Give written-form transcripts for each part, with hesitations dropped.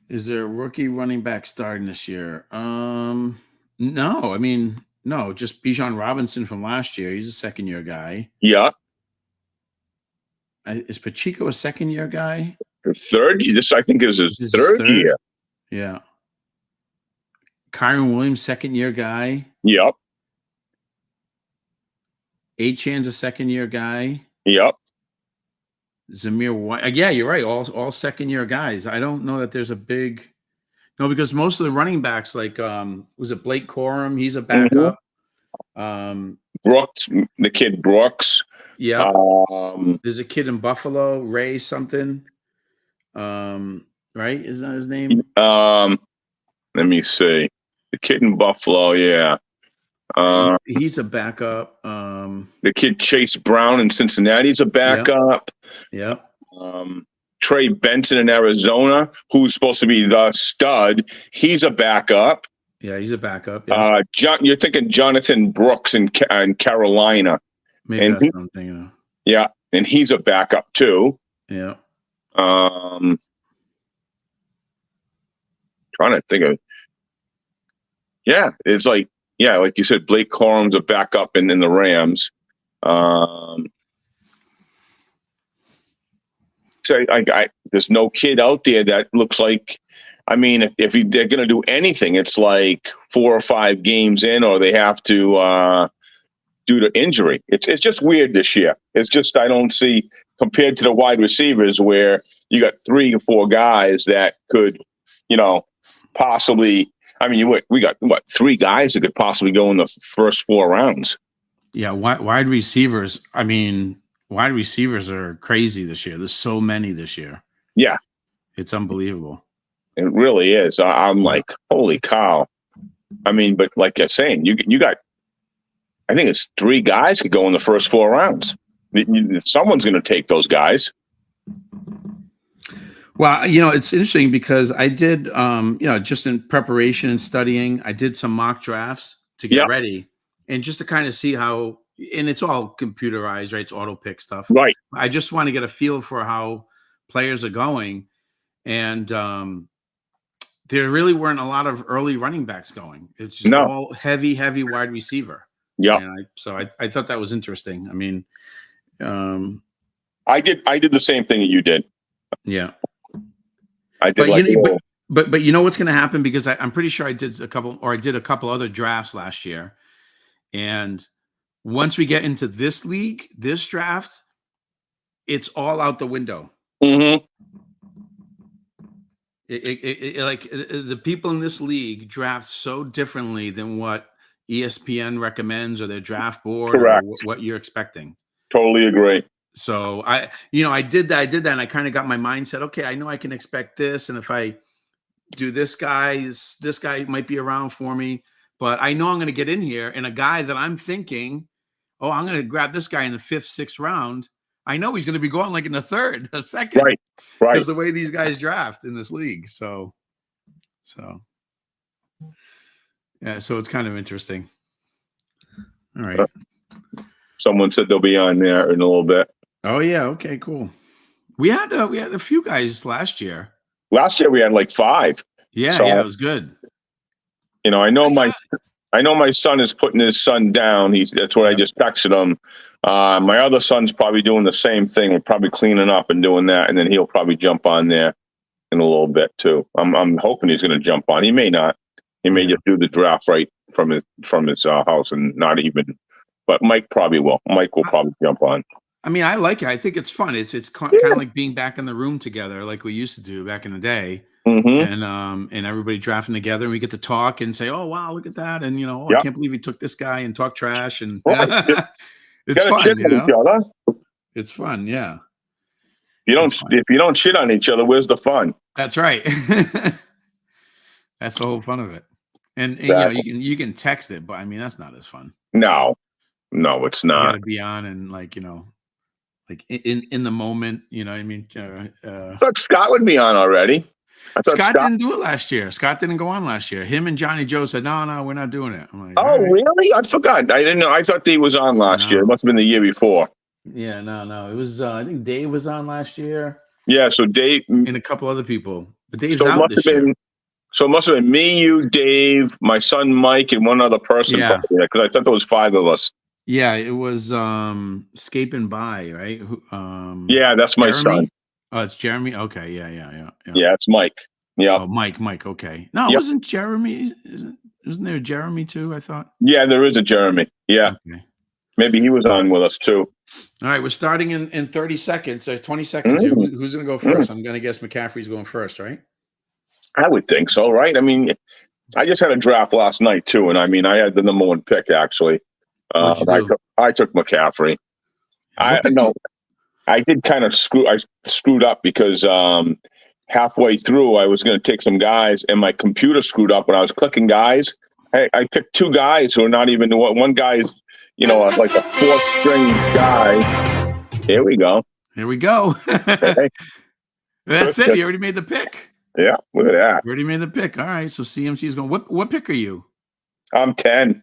Is there a rookie running back starting this year? No. I mean, no. Just Bijan Robinson from last year. He's a second-year guy. Yeah. Is Pacheco a second-year guy? The third. This I think is his This is his third year. third. Yeah. Kyron Williams, second-year guy. Yep. Achan's a second-year guy. Yep. Zamir White. Yeah, you're right. All second-year guys. I don't know that there's a big no, because most of the running backs, like was it Blake Corum? He's a backup. Brooks, the kid Brooks. Yeah. There's a kid in Buffalo, Ray something. Right? Is that his name? Let me see. The kid in Buffalo, yeah. He's a backup. The kid Chase Brown in Cincinnati's a backup. Yeah. Trey Benson in Arizona, who's supposed to be the stud, he's a backup. Yeah, he's a backup. Yeah. You're thinking Jonathan Brooks in Carolina. Maybe that's what I'm thinking of. Yeah, and he's a backup too. Yeah. Trying to think of. Yeah, it's like you said, Blake Corum's a backup in the Rams. So there's no kid out there that looks like. I mean, if they're going to do anything, it's like 4 or 5 games in, or they have to due to injury. It's just weird this year. It's just I don't see, compared to the wide receivers where you got 3 or 4 guys that could, possibly. I mean, we got 3 guys that could possibly go in the first 4 rounds. Yeah, wide receivers. I mean, wide receivers are crazy this year. There's so many this year. Yeah, it's unbelievable. It really is. I'm like, holy cow. I mean, but like you're saying, you got. I think it's 3 guys could go in the first 4 rounds. Someone's going to take those guys. Well, it's interesting because I did, just in preparation and studying, I did some mock drafts to get ready and just to kind of see how, and it's all computerized, right? It's auto pick stuff. Right. I just want to get a feel for how players are going. And there really weren't a lot of early running backs going. It's just all heavy wide receiver. Yeah. So I thought that was interesting. I mean, I did the same thing that you did. Yeah. I did, but you know what's going to happen, because I'm pretty sure I did a couple other drafts last year, and once we get into this league, this draft, it's all out the window. Mm-hmm. Like the people in this league draft so differently than what ESPN recommends or their draft board. Correct. Or what you're expecting. Totally agree. So I did that, and I kind of got my mindset. Okay, I know I can expect this, and if I do this guy might be around for me, but I know I'm going to get in here, and a guy that I'm thinking, oh, I'm going to grab this guy in the 5th, 6th round. I know he's going to be going like in the 3rd, a 2nd, right? Because the way these guys draft in this league, so yeah, so it's kind of interesting. All right. Someone said they'll be on there in a little bit. Oh yeah, okay, cool. We had a few guys last year. Last year we had like 5. Yeah, it was good. I know my son is putting his son down. That's what I just texted him. My other son's probably doing the same thing. We're probably cleaning up and doing that, and then he'll probably jump on there in a little bit too. I'm hoping he's going to jump on. He may not. He may just do the draft right from his house and not even. But Mike probably will. Mike will probably jump on. I mean, I like it. I think it's fun. It's kind of like being back in the room together, like we used to do back in the day. Mm-hmm. And everybody drafting together, and we get to talk and say, "Oh wow, look at that!" And I can't believe he took this guy, and talk trash, and it's fun. It's fun, yeah. If you don't shit on each other, where's the fun? That's right. That's the whole fun of it. And you can text it, but I mean that's not as fun. No, it's not. You got to be on and like in the moment. You know what I mean? I thought Scott would be on already. Scott didn't do it last year. Scott didn't go on last year. Him and Johnny Joe said, no, we're not doing it. I'm like, oh, really? I forgot. I didn't know. I thought he was on last year. It must have been the year before. Yeah, no. It was, I think Dave was on last year. Yeah. So Dave and a couple other people. But Dave's So it out must have this year. been. So it must have been me, you, Dave, my son Mike, and one other person. Yeah. Because I thought there was 5 of us. Yeah, it was Escaping By, right? Yeah, that's my Jeremy? son. Oh, it's Jeremy. Okay, yeah. Yeah, it's Mike. Yeah. Oh, Mike. Okay. No, it Yep. wasn't Jeremy. Isn't there Jeremy too? I thought. Yeah, there is a Jeremy. Yeah. Okay. Maybe he was on with us too. All right, we're starting in 30 seconds or 20 seconds here. Who's going to go first? I'm going to guess McCaffrey's going first, right? I would think so, right? I mean, I just had a draft last night too, and I mean, I had the number 1 pick actually. What'd you do? I took McCaffrey. I did kind of screwed up because halfway through I was going to take some guys, and my computer screwed up when I was clicking guys. I picked 2 guys who are not even one guy is, like a 4th string guy. Here we go. Hey. That's it. You already made the pick. Yeah, look at that. You already made the pick. All right. So CMC's going. What pick are you? I'm 10.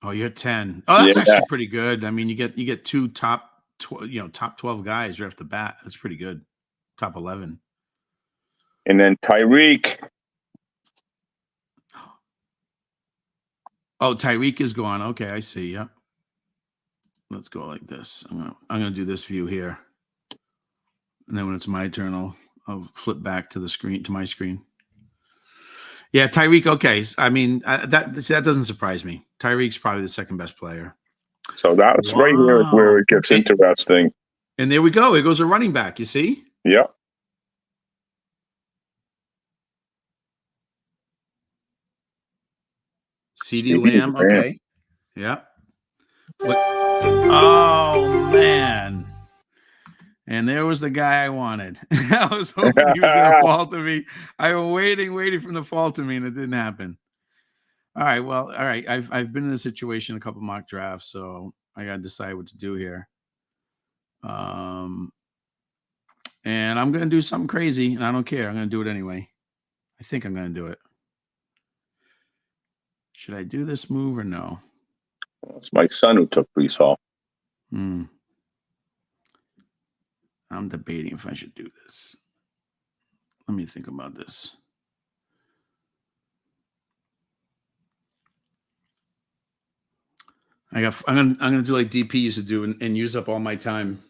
Oh, you're 10. Oh, that's actually pretty good. I mean, you get 2 top 12 guys right off the bat. That's pretty good. Top 11. And then Tyreek. Oh, Tyreek is gone. Okay, I see. Yep. Let's go like this. I'm gonna do this view here, and then when it's my turn, I'll flip back to the screen, to my screen. Yeah, Tyreek. Okay, I mean that doesn't surprise me. Tyreek's probably the second best player. So that's right here where it gets interesting. And there we go. It goes a running back. You see? Yep. CeeDee Lamb. Okay. Yeah. Oh man. And there was the guy I wanted. I was hoping he was going to fall to me. I was waiting for him to fall to me, and it didn't happen. All right. Well, all right. I've been in this situation a couple mock drafts, so I got to decide what to do here. And I'm going to do something crazy, and I don't care. I'm going to do it anyway. I think I'm going to do it. Should I do this move or no? It's my son who took Brees Hall. I'm debating if I should do this. Let me think about this. I'm gonna do like DP used to do and use up all my time.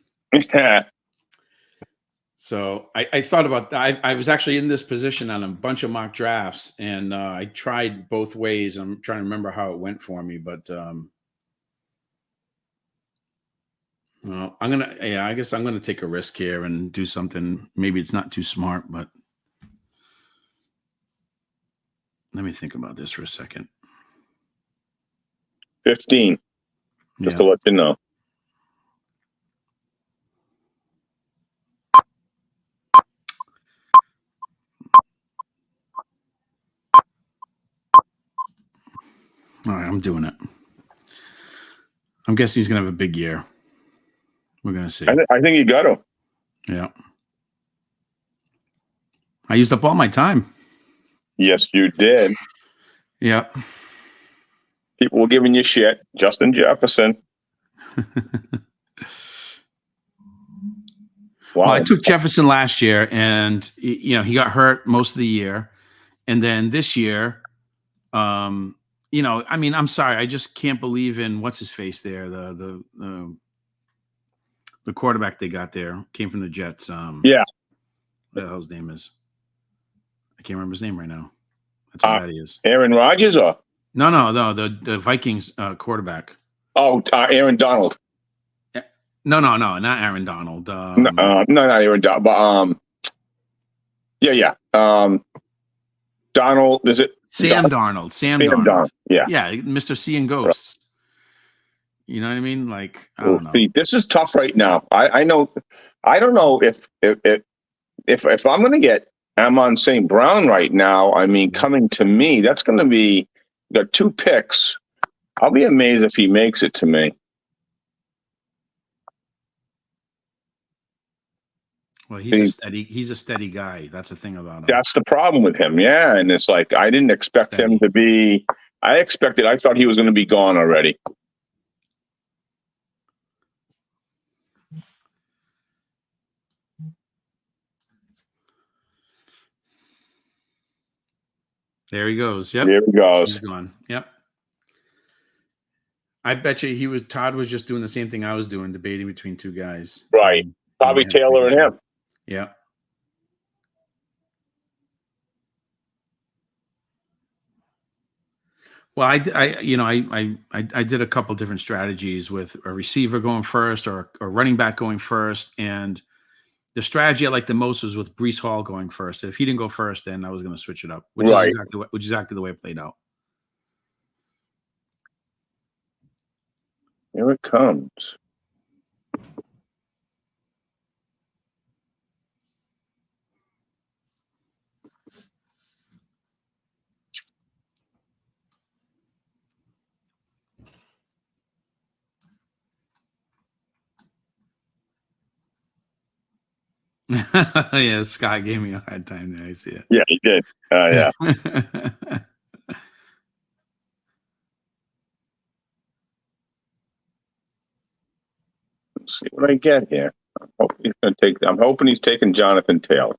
So I thought about that. I was actually in this position on a bunch of mock drafts, and I tried both ways. I'm trying to remember how it went for me, but well, I guess I'm gonna take a risk here and do something. Maybe it's not too smart, but let me think about this for a second. 15. Just to let you know. All right, I'm doing it. I'm guessing he's gonna have a big year. We're gonna see. I think you got to. Yeah. I used up all my time. Yes, you did. Yeah. People were giving you shit. Justin Jefferson. Wow. Well, I took Jefferson last year, and he got hurt most of the year, and then this year, I mean, I'm sorry, I just can't believe in what's his face there, the quarterback they got there, came from the Jets. Yeah, what the hell his name is? I can't remember his name right now. That's how bad he is. Aaron Rodgers, or no, the Vikings quarterback. Oh, Aaron Donald. No, not Aaron Donald. No, not Aaron Donald. But yeah. Donald, is it Sam Darnold? Sam Darnold. Yeah, Mr. Seeing Ghosts. Right. You know what I mean? Like, I don't know. See, this is tough right now. I know. I don't know if I'm going to get Amon St. Brown right now. I mean, coming to me, that's going to be got 2 picks. I'll be amazed if he makes it to me. Well, he's a steady guy. That's the thing about him. That's the problem with him. Yeah. And it's like, I didn't expect him to be, I thought he was going to be gone already. There he goes. Yep. There he goes. He's gone. Yep. I bet you Todd was just doing the same thing I was doing, debating between two guys. Right. Probably Taylor and him. Yeah. Well, I did a couple different strategies with a receiver going first or a running back going first, and the strategy I liked the most was with Breece Hall going first. If he didn't go first, then I was going to switch it up, which is exactly the way it played out. Here it comes. Yeah, Scott gave me a hard time there. I see it. Yeah, he did. Yeah. Let's see what I get here. I'm hoping he's taking Jonathan Taylor.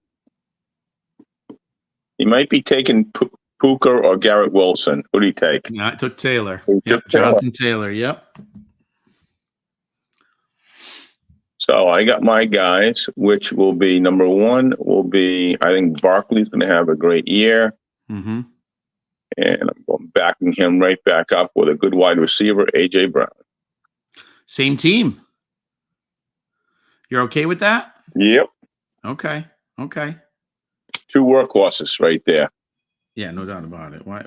He might be taking Puka or Garrett Wilson. Who do you take? No, I took Taylor. Yep, Jonathan Taylor. Yep. So I got my guys, which will be number one. I think Barkley's going to have a great year, mm-hmm. and I'm backing him right back up with a good wide receiver, AJ Brown. Same team. You're okay with that? Yep. Okay. Two workhorses right there. Yeah, no doubt about it. Why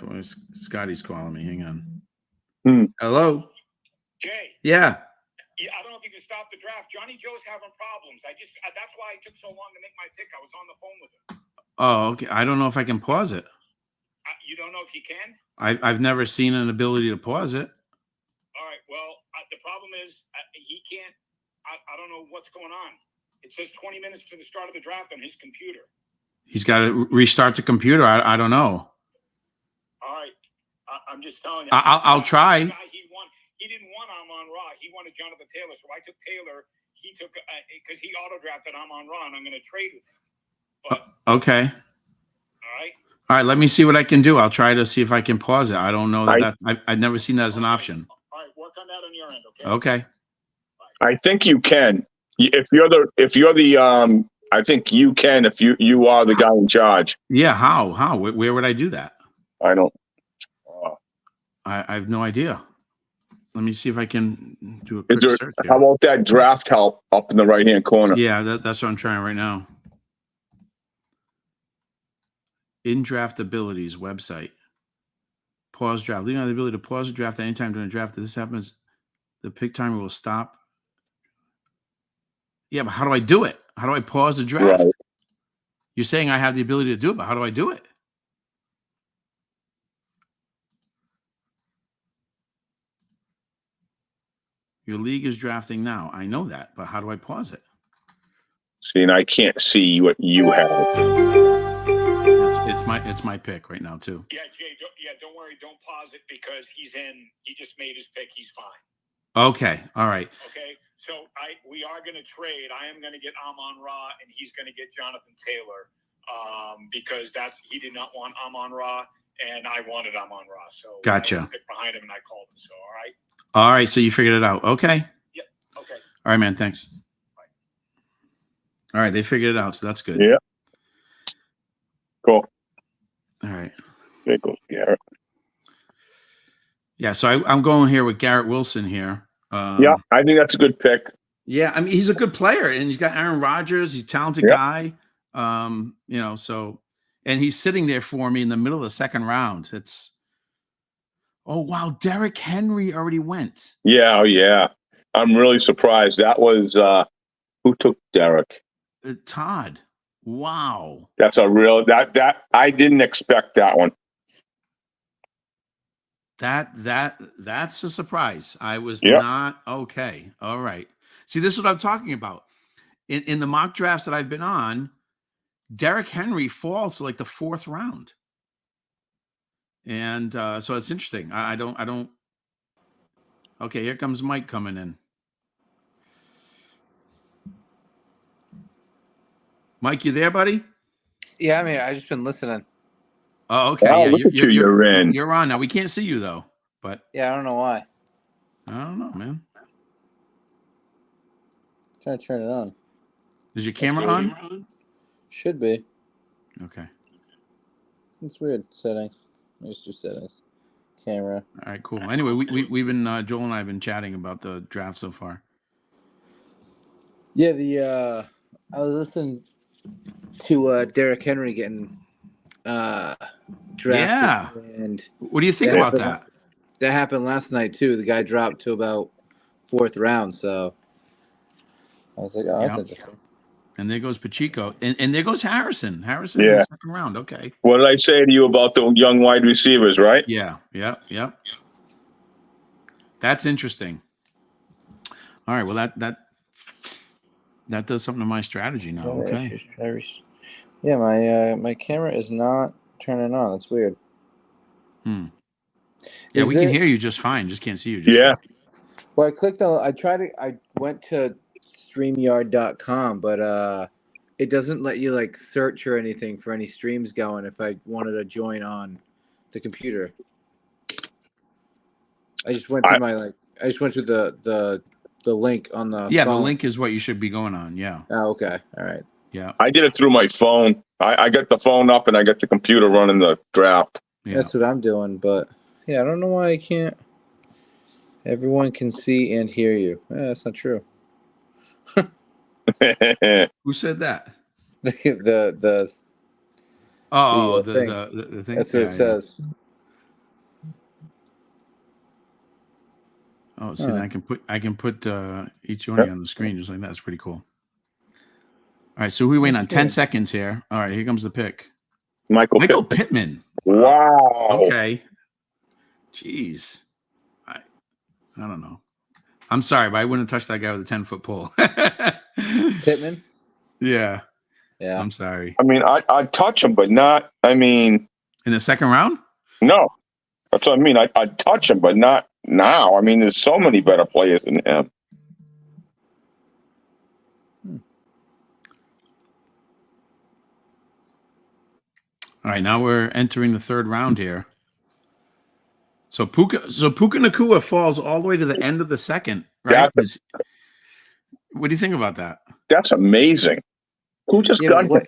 Scotty's calling me? Hang on. Hello. Jay. Yeah. I don't know if you can stop the draft. Johnny Joe's having problems. That's why it took so long to make my pick. I was on the phone with him. Oh, okay. I don't know if I can pause it. You don't know if you can? I've never seen an ability to pause it. All right. Well, the problem is he can't. I don't know what's going on. It says 20 minutes to the start of the draft on his computer. He's got to restart the computer. I don't know. All right. I'm just telling you. I'll try. He didn't want Amon-Ra. He wanted Jonathan Taylor. So I took Taylor. He took because he auto-drafted Amon-Ra, and I'm going to trade with him. But, okay. All right. Let me see what I can do. I'll try to see if I can pause it. I don't know that. I've never seen that as an option. All right. Work on that on your end, okay? Okay. I think you can. If you're the I think you can if you are the guy in charge. Yeah. How? Where would I do that? I don't. I have no idea. Let me see if I can do a quick search here. How about that draft help up in the right-hand corner? Yeah, that's what I'm trying right now. In draft abilities website. Pause draft. Leaving out the ability to pause the draft at any time during the draft. If this happens, the pick timer will stop. Yeah, but how do I do it? How do I pause the draft? Right. You're saying I have the ability to do it, but how do I do it? Your league is drafting now. I know that, but how do I pause it? See, and I can't see what you have. It's my pick right now too. Yeah, Jay. Don't worry. Don't pause it because he's in. He just made his pick. He's fine. Okay. All right. Okay. So we are going to trade. I am going to get Amon-Ra, and he's going to get Jonathan Taylor, because he did not want Amon-Ra, and I wanted Amon-Ra. So gotcha. I picked behind him, and I called him. So all right. All right. So you figured it out. Okay. Yep. Okay. All right, man. Thanks. Bye. All right. They figured it out. So that's good. Yeah. Cool. All right. There goes Garrett. Yeah. So I'm going here with Garrett Wilson here. Yeah. I think that's a good pick. Yeah. I mean, he's a good player, and he's got Aaron Rodgers. He's a talented guy. And he's sitting there for me in the middle of the second round. Oh, wow. Derrick Henry already went. Yeah. Oh, yeah. I'm really surprised. That was who took Derrick? Todd. Wow. That's a real that I didn't expect that one. That's a surprise. I was not okay. All right. See, this is what I'm talking about. In the mock drafts that I've been on, Derrick Henry falls to like the fourth round. And so it's interesting. I don't. Okay, here comes Mike coming in. Mike, you there, buddy? Yeah, I mean, I've just been listening. Oh, okay. Wow, Yeah, look at you. You're in. You're on now. We can't see you though, but Yeah, I don't know why. I don't know, man. Trying to turn it on. Is your camera on? Should be. Okay. It's weird. Settings. Let's do settings. Camera. All right, cool. Anyway, we've been Joel and I have been chatting about the draft so far. Yeah, I was listening to Derrick Henry getting drafted. Yeah. And What do you think about that? That happened last night too. The guy dropped to about 4th round, so I was like, oh, that's interesting. And there goes Pacheco. And there goes Harrison. Harrison in the second round. Okay. What did I say to you about the young wide receivers, right? Yeah. That's interesting. All right. Well, that does something to my strategy now. Okay. Yeah, my camera is not turning on. That's weird. Yeah, we can hear you just fine. Just can't see you. Well, I went to StreamYard.com, but it doesn't let you like search or anything for any streams going if I wanted to join on the computer. I just went through the link on the phone. The link is what you should be going on. Yeah. Oh, okay. All right. Yeah. I did it through my phone. I got the phone up and I got the computer running the draft. Yeah. That's what I'm doing, but yeah, I don't know why I can't. Everyone can see and hear you. That's not true. Who said that? the thing. That's what it says. Oh, see, I can put each one on the screen just like that. It's pretty cool. All right, so we wait on 10 seconds here. All right, here comes the pick. Michael Pittman. Wow. Okay. Jeez. I don't know. I'm sorry, but I wouldn't touch that guy with a 10-foot pole. Pittman? Yeah. Yeah. I'm sorry. I mean, I'd touch him, but not, in the second round? No. That's what I mean. I'd touch him, but not now. I mean, there's so many better players than him. All right, now we're entering the third round here. So Puka Nacua falls all the way to the end of the second, right? What do you think about that? That's amazing. Who just got him?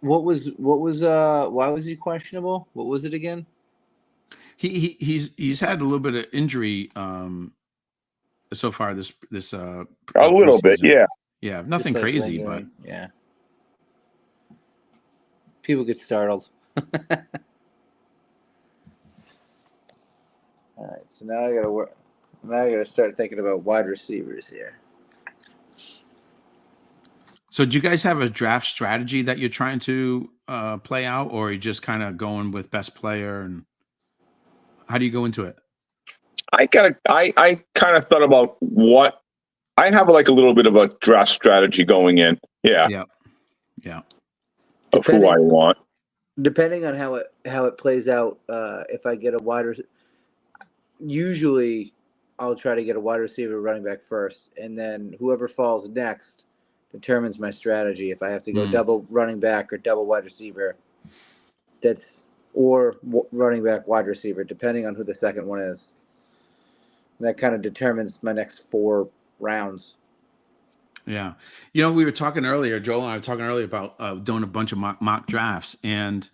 What was why was he questionable? What was it again? He's had a little bit of injury so far this a little bit, yeah. Yeah, nothing crazy, but yeah. People get startled. All right, so now I gotta start thinking about wide receivers here. So do you guys have a draft strategy that you're trying to play out, or are you just kind of going with best player, and how do you go into it? I kind of thought about what I have, like a little bit of a draft strategy going in. Yeah. Of who I want. Depending on how it plays out, if I get a wide receiver, usually I'll try to get a wide receiver, running back first, and then whoever falls next determines my strategy. If I have to go double running back or double wide receiver, or running back wide receiver, depending on who the second one is. And that kind of determines my next 4 rounds. Yeah. We were talking earlier, Joel and I were talking earlier about doing a bunch of mock drafts, and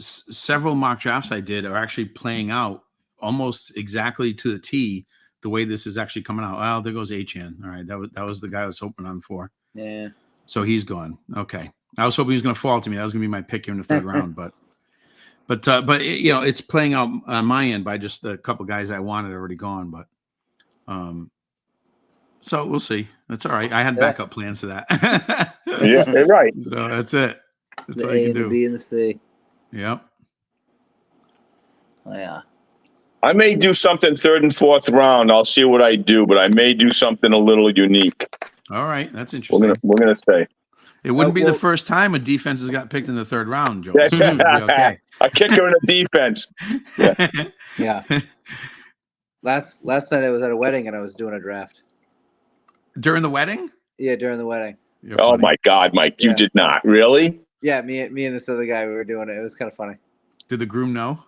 several mock drafts I did are actually playing out almost exactly to the T the way this is actually coming out. Well, there goes Achane. All right. That was the guy I was hoping on for. Yeah. So he's gone. Okay. I was hoping he was going to fall to me. That was going to be my pick here in the third round, but it's playing out on my end by just a couple guys I wanted already gone, but so we'll see. That's all right. I had backup plans to that. Yeah, you're right. So that's it. That's the all you A can do. The B and the C. Yep. Oh, yeah. I may do something 3rd and 4th round. I'll see what I do, but I may do something a little unique. All right, that's interesting. We're gonna stay. It wouldn't be the first time a defense has got picked in the 3rd round, Joe. That's okay. A kicker in a defense. Yeah. Yeah. Last night I was at a wedding and I was doing a draft. During the wedding? Yeah, during the wedding. Oh my God, Mike! You did not really. Yeah, me and this other guy, we were doing it. It was kind of funny. Did the groom know?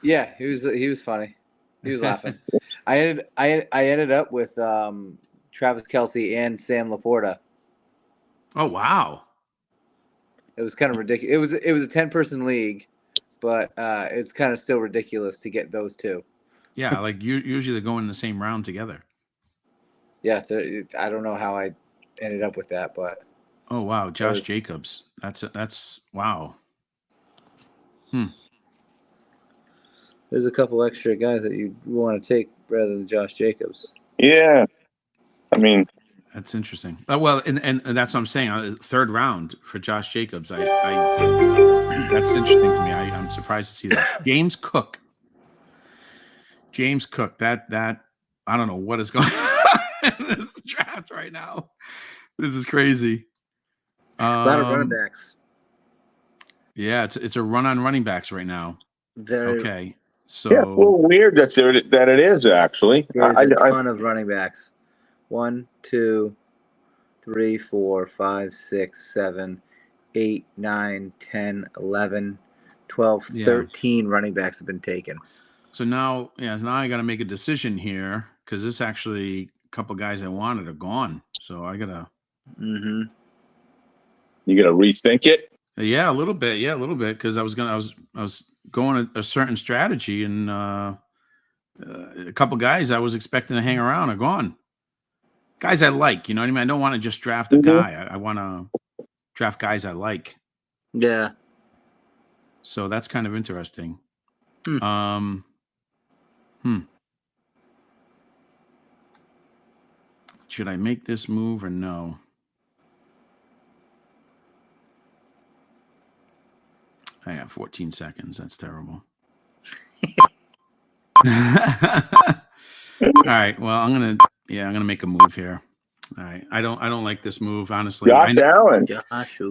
Yeah, he was funny. He was laughing. I ended up with Travis Kelce and Sam Laporta. Oh wow. It was kind of ridiculous. It was a 10-person league, but it's kind of still ridiculous to get those two. Yeah, like usually they go in the same round together. Yeah, I don't know how I ended up with that, but Oh wow, Josh Jacobs. That's wow. There's a couple extra guys that you want to take rather than Josh Jacobs. Yeah. I mean, that's interesting. Well, and that's what I'm saying. Third round for Josh Jacobs. I that's interesting to me. I'm surprised to see that. James Cook. That I don't know what is going on in this draft right now. This is crazy. A lot of running backs. Yeah, it's a run on running backs right now. Okay. So yeah, it's a little weird that it is actually. There's a ton of running backs. 1, 2, 3, 4, 5, 6, 7, 8, 9, 10, 11, 12, 13 running backs have been taken. So now I got to make a decision here because this actually a couple guys I wanted are gone. So I gotta. Mm-hmm. You gotta rethink it. Yeah, a little bit. Yeah, a little bit because I was going a certain strategy, and a couple guys I was expecting to hang around are gone. Guys I like, you know what I mean? I don't want to just draft a guy. I want to draft guys I like. Yeah. So that's kind of interesting. Should I make this move or no? I have 14 seconds. That's terrible. All right. Well, I'm gonna make a move here. All right. I don't like this move, honestly. Josh Allen.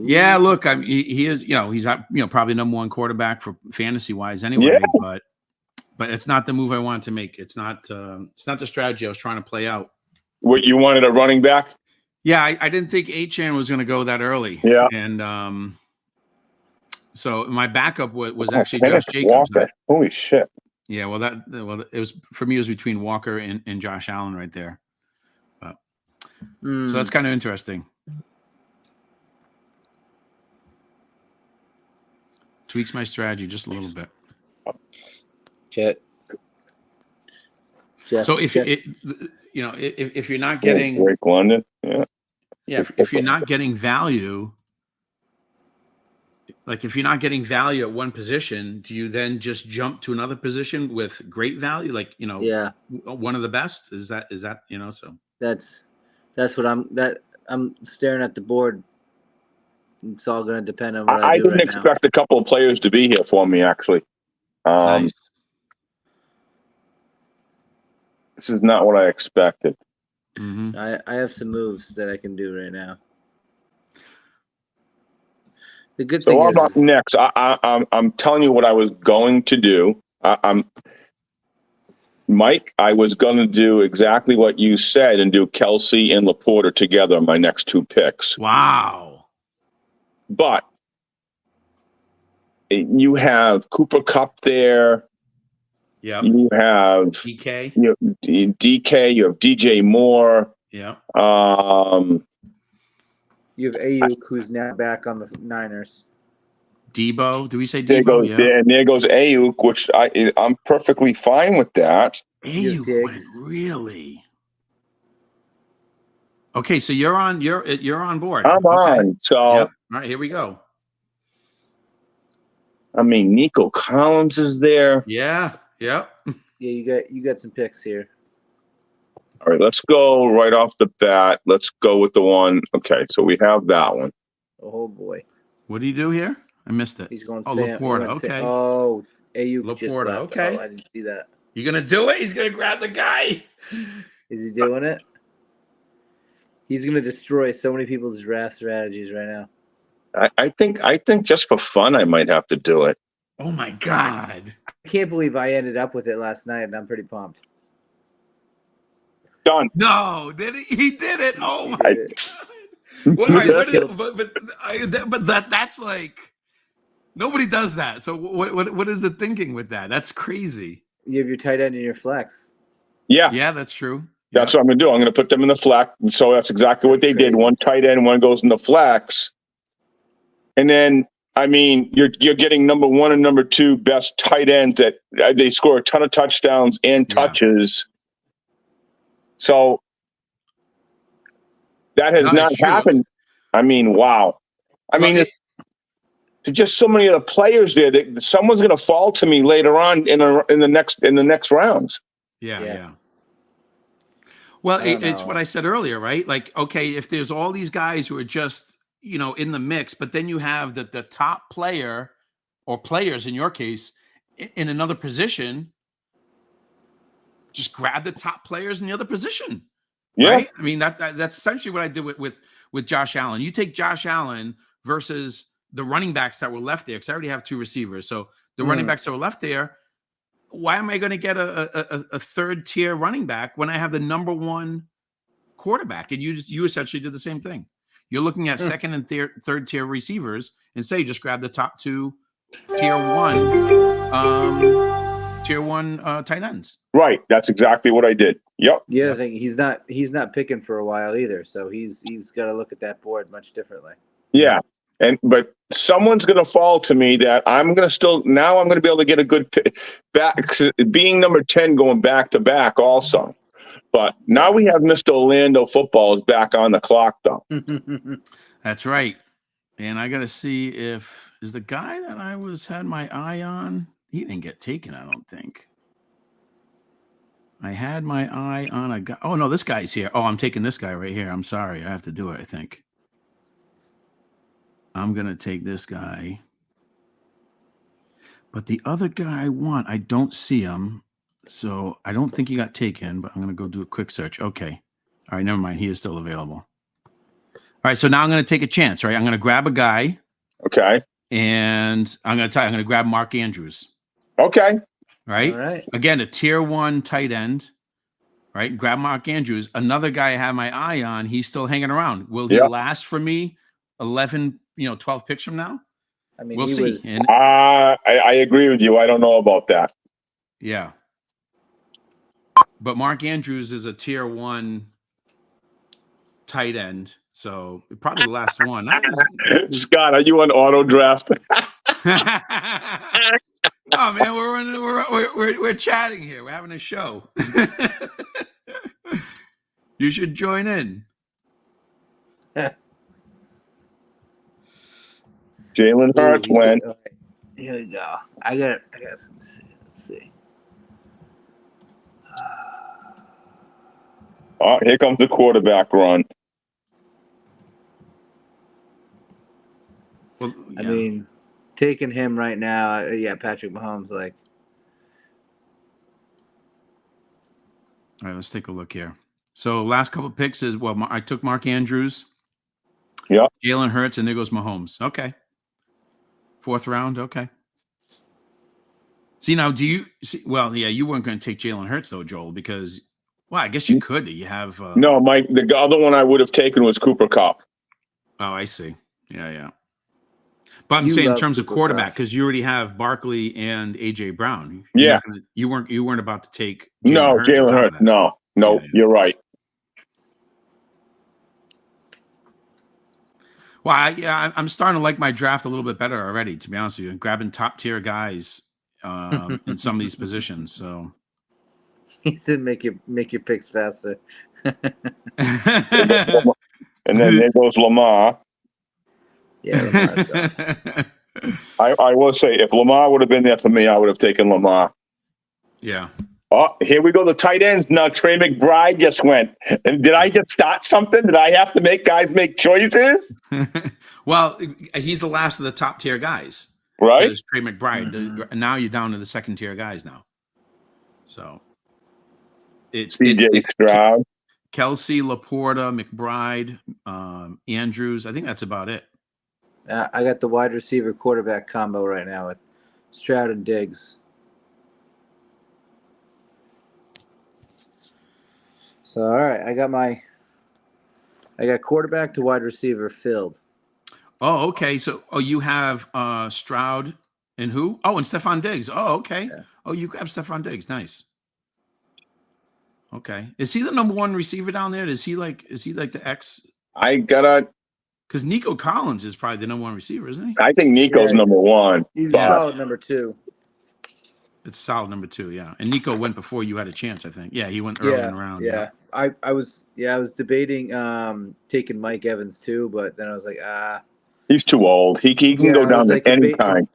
Yeah, look, he is, he's probably number one quarterback for fantasy wise anyway, but it's not the move I wanted to make. It's not the strategy I was trying to play out. What, you wanted a running back? Yeah, I didn't think Achane was going to go that early. Yeah. And so my backup was actually Josh Jacobs. Walker. Holy shit. Yeah, well, it was for me. It was between Walker and Josh Allen right there. But, so that's kind of interesting. Tweaks my strategy just a little bit. Jeff, so if you're not getting Drake London, if you're not getting value. Like if you're not getting value at one position, do you then just jump to another position with great value? Like, one of the best is that, so that's what I'm staring at the board. It's all going to depend on what I didn't expect a couple of players to be here for me, actually. Nice. This is not what I expected. Mm-hmm. I have some moves that I can do right now. The good thing is, about next? I'm telling you what I was going to do. Mike, I was going to do exactly what you said and do Kelce and Laporta together on my next two picks. Wow. But you have Cooper Kupp there. Yeah. You have DK. You have DK. You have DJ Moore. Yeah. You have Ayuk, who's now back on the Niners. Debo. Do we say Debo? And there goes Ayuk, which I'm perfectly fine with that. Ayuk went really. Okay, so you're on board. I'm on. So all right, here we go. I mean, Nico Collins is there. Yeah. Yeah, you got some picks here. All right, let's go right off the bat. Let's go with the one. Okay, so we have that one. Oh boy. What do you do here? I missed it. He's going Laporta. Okay. Ayuk Laporta. just left. Okay. Oh, I didn't see that. You gonna do it? He's gonna grab the guy. Is he doing it? He's gonna destroy so many people's draft strategies right now. I think just for fun, I might have to do it. Oh my God. I can't believe I ended up with it last night, and I'm pretty pumped. Done. No, did he? He did it. Oh my God. What, all right, Yeah. but that's like nobody does that. So what is the thinking with that? That's crazy. You have your tight end and your flex. Yeah, Yeah, that's true. that's what I'm going to do. I'm going to put them in the flex. So that's exactly what they did. Crazy. One tight end, one goes in the flex. And then, I mean, you're getting number 1 and number 2 best tight ends that they score a ton of touchdowns and touches. So that has not happened. I mean, wow. I mean, there's just so many of the players there that someone's going to fall to me later on in the next rounds. Yeah. Well, it's what I said earlier, right? Like, okay, if there's all these guys who are just, in the mix, but then you have the top player or players in your case in another position, just grab the top players in the other position. Yeah. Right? I mean, that's essentially what I did with Josh Allen. You take Josh Allen versus the running backs that were left there, because I already have 2 receivers. So the running backs that were left there, why am I going to get a third tier running back when I have the number 1 quarterback? And you essentially did the same thing. You're looking at second and third tier receivers and say just grab the top 2 tier 1 tight ends. Right. That's exactly what I did. Yep. The other thing, he's not picking for a while either, so he's got to look at that board much differently. Yeah. But someone's going to fall to me that I'm going to be able to get a good pick back, being number 10 going back to back also. But now we have Mr. Orlando Football is back on the clock, though. That's right. And I got to see is the guy that I had my eye on, he didn't get taken, I don't think. I had my eye on a guy. Oh, no, this guy's here. Oh, I'm taking this guy right here. I'm sorry. I have to do it, I think. I'm going to take this guy. But the other guy I want, I don't see him. So I don't think he got taken, but I'm going to go do a quick search. Okay. All right, never mind. He is still available. All right, so now I'm going to take a chance, right? I'm going to grab a guy. Okay. And I'm going to grab Mark Andrews. Okay. Right? All right. Again, a tier 1 tight end. Right? Grab Mark Andrews. Another guy I have my eye on, he's still hanging around. Will he last for me 11, 12 picks from now? I mean, we'll see. I agree with you. I don't know about that. Yeah. But Mark Andrews is a tier 1 tight end. So probably the last one. Scott, are you on auto draft? Oh man, we're chatting here. We're having a show. You should join in. Jalen Hurts went. Right. Here we go. I got some. Let's see. Oh, here comes the quarterback run. Well, yeah. I mean, taking him right now, Patrick Mahomes, like. All right, let's take a look here. So last couple of picks is, I took Mark Andrews. Yeah. Jalen Hurts, and there goes Mahomes. Okay. 4th round. Okay. See, now do you see? Well, yeah, you weren't going to take Jalen Hurts though, Joel, because, I guess you could. You have no, Mike. The other one I would have taken was Cooper Kupp. Oh, I see. Yeah. But I'm saying in terms of quarterback, because you already have Barkley and AJ Brown. You weren't about to take Jalen Hurts. No, yeah. You're right. Well, I'm starting to like my draft a little bit better already, to be honest with you. Grabbing top tier guys in some of these positions. So he said, make your picks faster. And then there goes Lamar. Yeah. I will say, if Lamar would have been there for me, I would have taken Lamar. Yeah. Oh, here we go. The tight ends now. Trey McBride just went. And did I just start something? Did I have to make guys make choices? Well, he's the last of the top tier guys, right? So there's Trey McBride. Mm-hmm. Now you're down to the 2nd tier guys now. So it's CJ Stroud, Kelsey, Laporta, McBride, Andrews. I think that's about it. I got the wide receiver quarterback combo right now with Stroud and Diggs. So, all right, I got my I got quarterback to wide receiver filled. Oh, okay. So, you have Stroud and who? Oh, and Stephon Diggs. Oh, okay. Yeah. Oh, you grab Stephon Diggs. Nice. Okay. Is he the number one receiver down there? Is he like the X? I gotta. Because Nico Collins is probably the number one receiver, isn't he? I think Nico's Yeah. number one. He's but- solid number 2. It's solid number 2, yeah. And Nico went before you had a chance, I think. Yeah, he went early in the round. Yeah. I was debating taking Mike Evans too, but then I was like, He's too old. He can Yeah, go I was down like, to any time.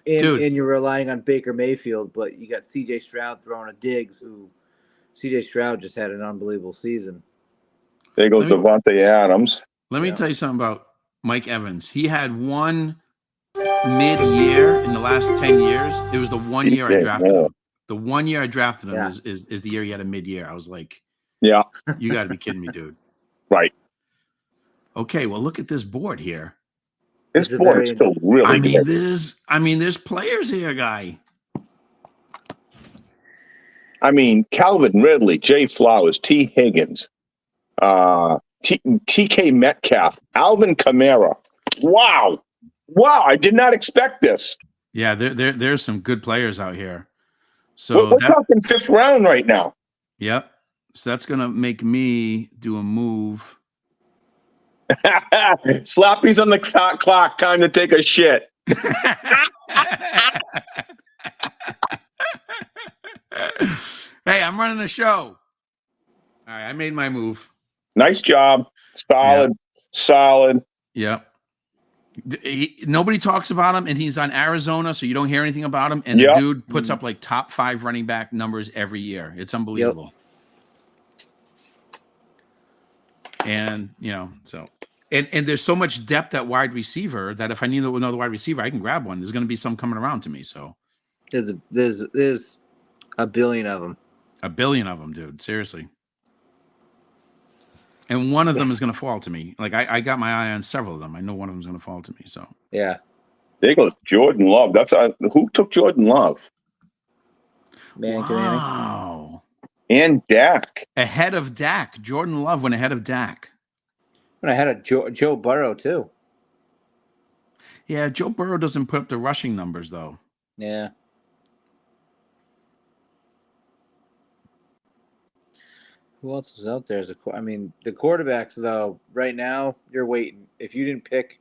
Dude. and you're relying on Baker Mayfield, but you got CJ Stroud throwing a Diggs, who CJ Stroud just had an unbelievable season. There goes Devontae Adams. Let me tell you something about Mike Evans. He had one mid-year in the last 10 years. It was the one year I drafted him. The 1 year I drafted him is the year he had a mid-year. I was like, yeah, you got to be kidding me, dude. Right. Okay, well, look at this board here. This board is still really good. There's players here, guy. I mean, Calvin Ridley, Jay Flowers, T. Higgins, TK Metcalf, Alvin Kamara. Wow. I did not expect this. Yeah, there's some good players out here. So we're talking 5th round right now. Yep. So that's gonna make me do a move. Slappy's on the clock. Time to take a shit. Hey, I'm running the show. All right, I made my move. Nice job. Solid. Yep. Nobody talks about him, and he's on Arizona, so you don't hear anything about him. And the dude puts up like top 5 running back numbers every year. It's unbelievable. Yep. And and there's so much depth at wide receiver that if I need another wide receiver, I can grab one. There's going to be some coming around to me. So there's a billion of them. A billion of them, dude. Seriously. And one of them is going to fall to me. Like I got my eye on several of them. I know one of them is going to fall to me. So yeah. There goes Jordan Love. That's who took Jordan Love? Wow. And Dak. Ahead of Dak. Jordan Love went ahead of Dak. And I had a Joe Burrow too. Yeah, Joe Burrow doesn't put up the rushing numbers though. Yeah. Who else is out there? The quarterbacks, though, right now, you're waiting. If you didn't pick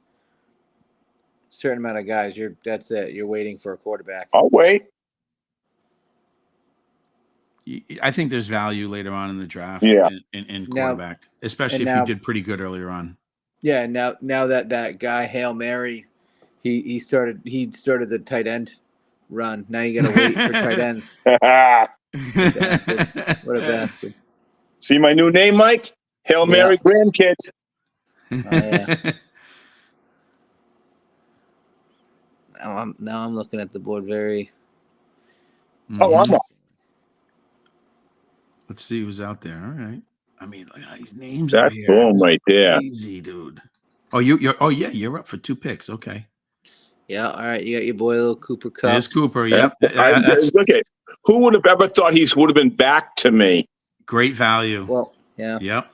a certain amount of guys, that's it. You're waiting for a quarterback. I'll wait. I think there's value later on in the draft in quarterback, especially if you did pretty good earlier on. Yeah, now that guy, Hail Mary, he started the tight end run. Now you got to wait for tight ends. What a bastard. See my new name, Mike? Hail Mary grandkids. Oh, yeah. Now I'm looking at the board very. Oh, I'm up. Let's see who's out there. All right. I mean, look at these names. That's boom right there. Easy, dude. Oh, you're up for 2 picks. Okay. Yeah. All right. You got your boy, little Cooper Kupp. There's Cooper. Yep. Look at who would have ever thought he would have been back to me. Great value. Well, yeah. Yep.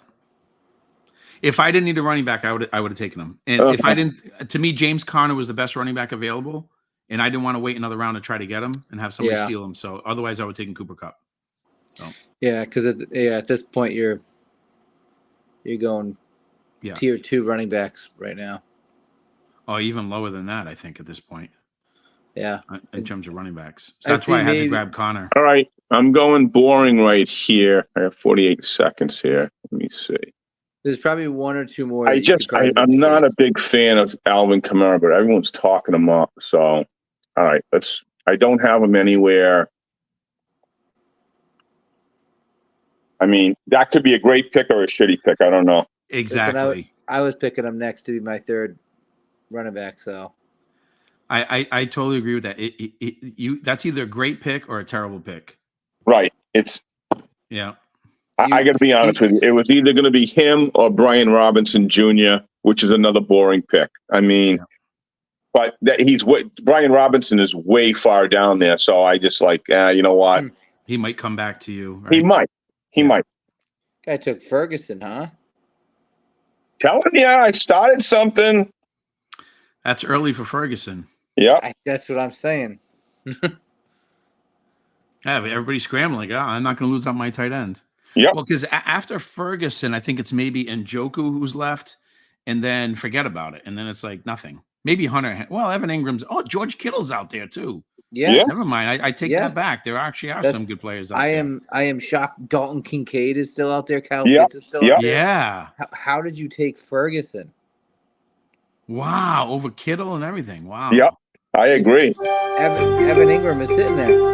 If I didn't need a running back, I would have taken him. And if I didn't, to me, James Conner was the best running back available, and I didn't want to wait another round to try to get him and have somebody steal him. So otherwise, I would take Cooper Kupp. So. Yeah, because at this point you're going tier 2 running backs right now. Oh, even lower than that, I think, at this point. Yeah. In terms of running backs. So that's why I had to grab Connor. All right. I'm going boring right here. I have 48 seconds here. Let me see. There's probably 1 or 2 more. I'm not a big fan of Alvin Kamara, but everyone's talking him up. So, all right. I don't have him anywhere. I mean, that could be a great pick or a shitty pick. I don't know. Exactly. I was picking him next to be my 3rd running back, so. I totally agree with that. That's either a great pick or a terrible pick. Right. I got to be honest with you. It was either going to be him or Brian Robinson Jr., which is another boring pick. I mean, but Brian Robinson is way far down there. So I just you know what? He might come back to you. Right? He might. Guy took Ferguson, huh? Telling you, I started something. That's early for Ferguson. Yeah. That's what I'm saying. Yeah, but everybody's scrambling. Oh, I'm not going to lose out my tight end. Yep. Well, because after Ferguson, I think it's maybe Njoku who's left, and then forget about it. And then it's like nothing. Maybe Hunter. Well, Evan Ingram's. Oh, George Kittle's out there too. Yeah. Never mind. I take that back. There actually are some good players out there. I am shocked. Dalton Kincaid is still out there. Kyle Yep. Pitts is still out there. Yeah. How did you take Ferguson? Wow. Over Kittle and everything. Wow. Yep. I agree. Evan Ingram is sitting there.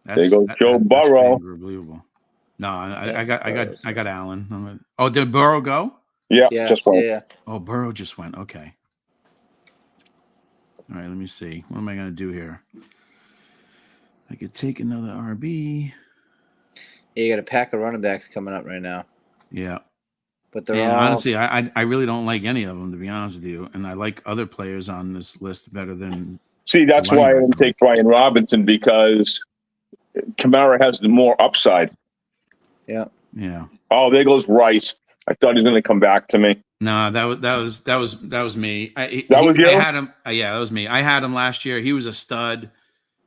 There goes Joe Burrow. Unbelievable. No, I got Allen. Oh, did Burrow go? Yeah. Just went. Yeah. Oh, Burrow just went. Okay. All right, let me see. What am I going to do here? I could take another RB. Yeah, you got a pack of running backs coming up right now. Yeah. But they're all... honestly, I really don't like any of them, to be honest with you. And I like other players on this list better than... See, that's why I didn't take Brian Robinson, because Kamara has the more upside. Yeah. Yeah. Oh, there goes Rice. I thought he was going to come back to me. No, that was me. That was you? I had him. Yeah, that was me. I had him last year. He was a stud.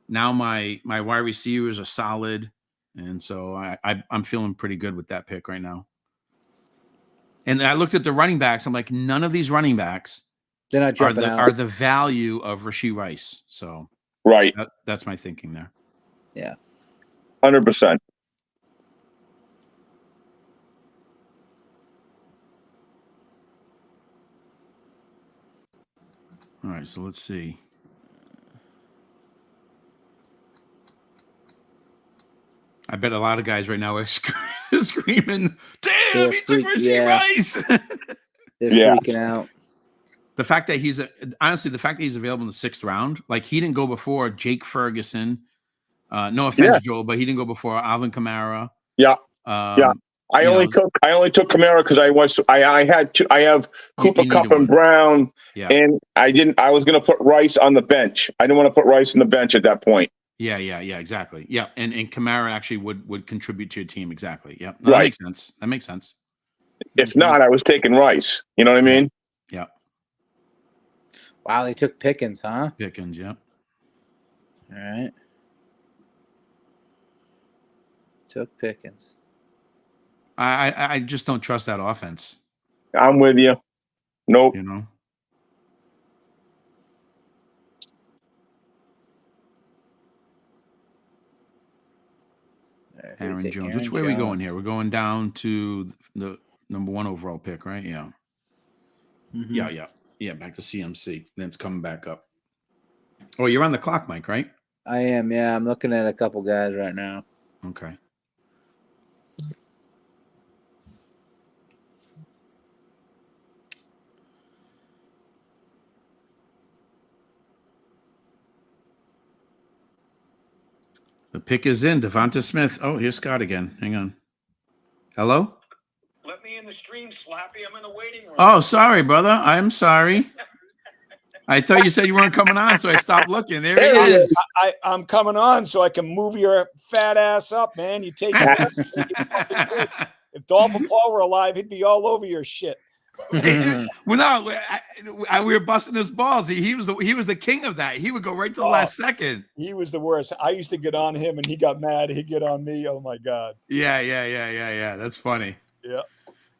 Now my wide receivers are solid, and so I'm feeling pretty good with that pick right now. And I looked at the running backs. I'm like, none of these running backs they're not jumping out. Are the value of Rashee Rice. So right, that's my thinking there. Yeah, 100%. All right, so let's see. I bet a lot of guys right now are screaming, "Damn, he took Rashee Rice!" They're freaking out. The fact that he's available in the 6th round, like he didn't go before Jake Ferguson. No offense, Joel, but he didn't go before Alvin Kamara. Yeah, yeah. I only took Kamara because I have Cooper Kupp and Brown, and I was going to put Rice on the bench. I didn't want to put Rice on the bench at that point. Yeah, exactly. Yeah, and Kamara actually would contribute to your team exactly. Yeah, no, right. That makes sense. If not, I was taking Rice. You know what I mean? Yeah. Wow, they took Pickens, huh? Pickens, yeah. All right. Took Pickens. I just don't trust that offense. I'm with you. Nope. You know. Aaron Jones. Which way are we going here? We're going down to the number 1 overall pick, right? Yeah. Mm-hmm. Yeah. Back to CMC. Then it's coming back up. Oh, you're on the clock, Mike, right? I am. Yeah, I'm looking at a couple guys right now. Okay. The pick is in. Devonta Smith. Oh, here's Scott again. Hang on. Hello? Let me in the stream, Slappy. I'm in the waiting room. Oh, sorry, brother. I'm sorry. I thought you said you weren't coming on, so I stopped looking. There he is. I'm coming on so I can move your fat ass up, man. You take it. If Dolphin Paul were alive, he'd be all over your shit. Well, no, we were busting his balls. He was the king of that. He would go right to the last second. He was the worst. I used to get on him, and he got mad. He'd get on me. Oh my god. Yeah. That's funny. Yeah.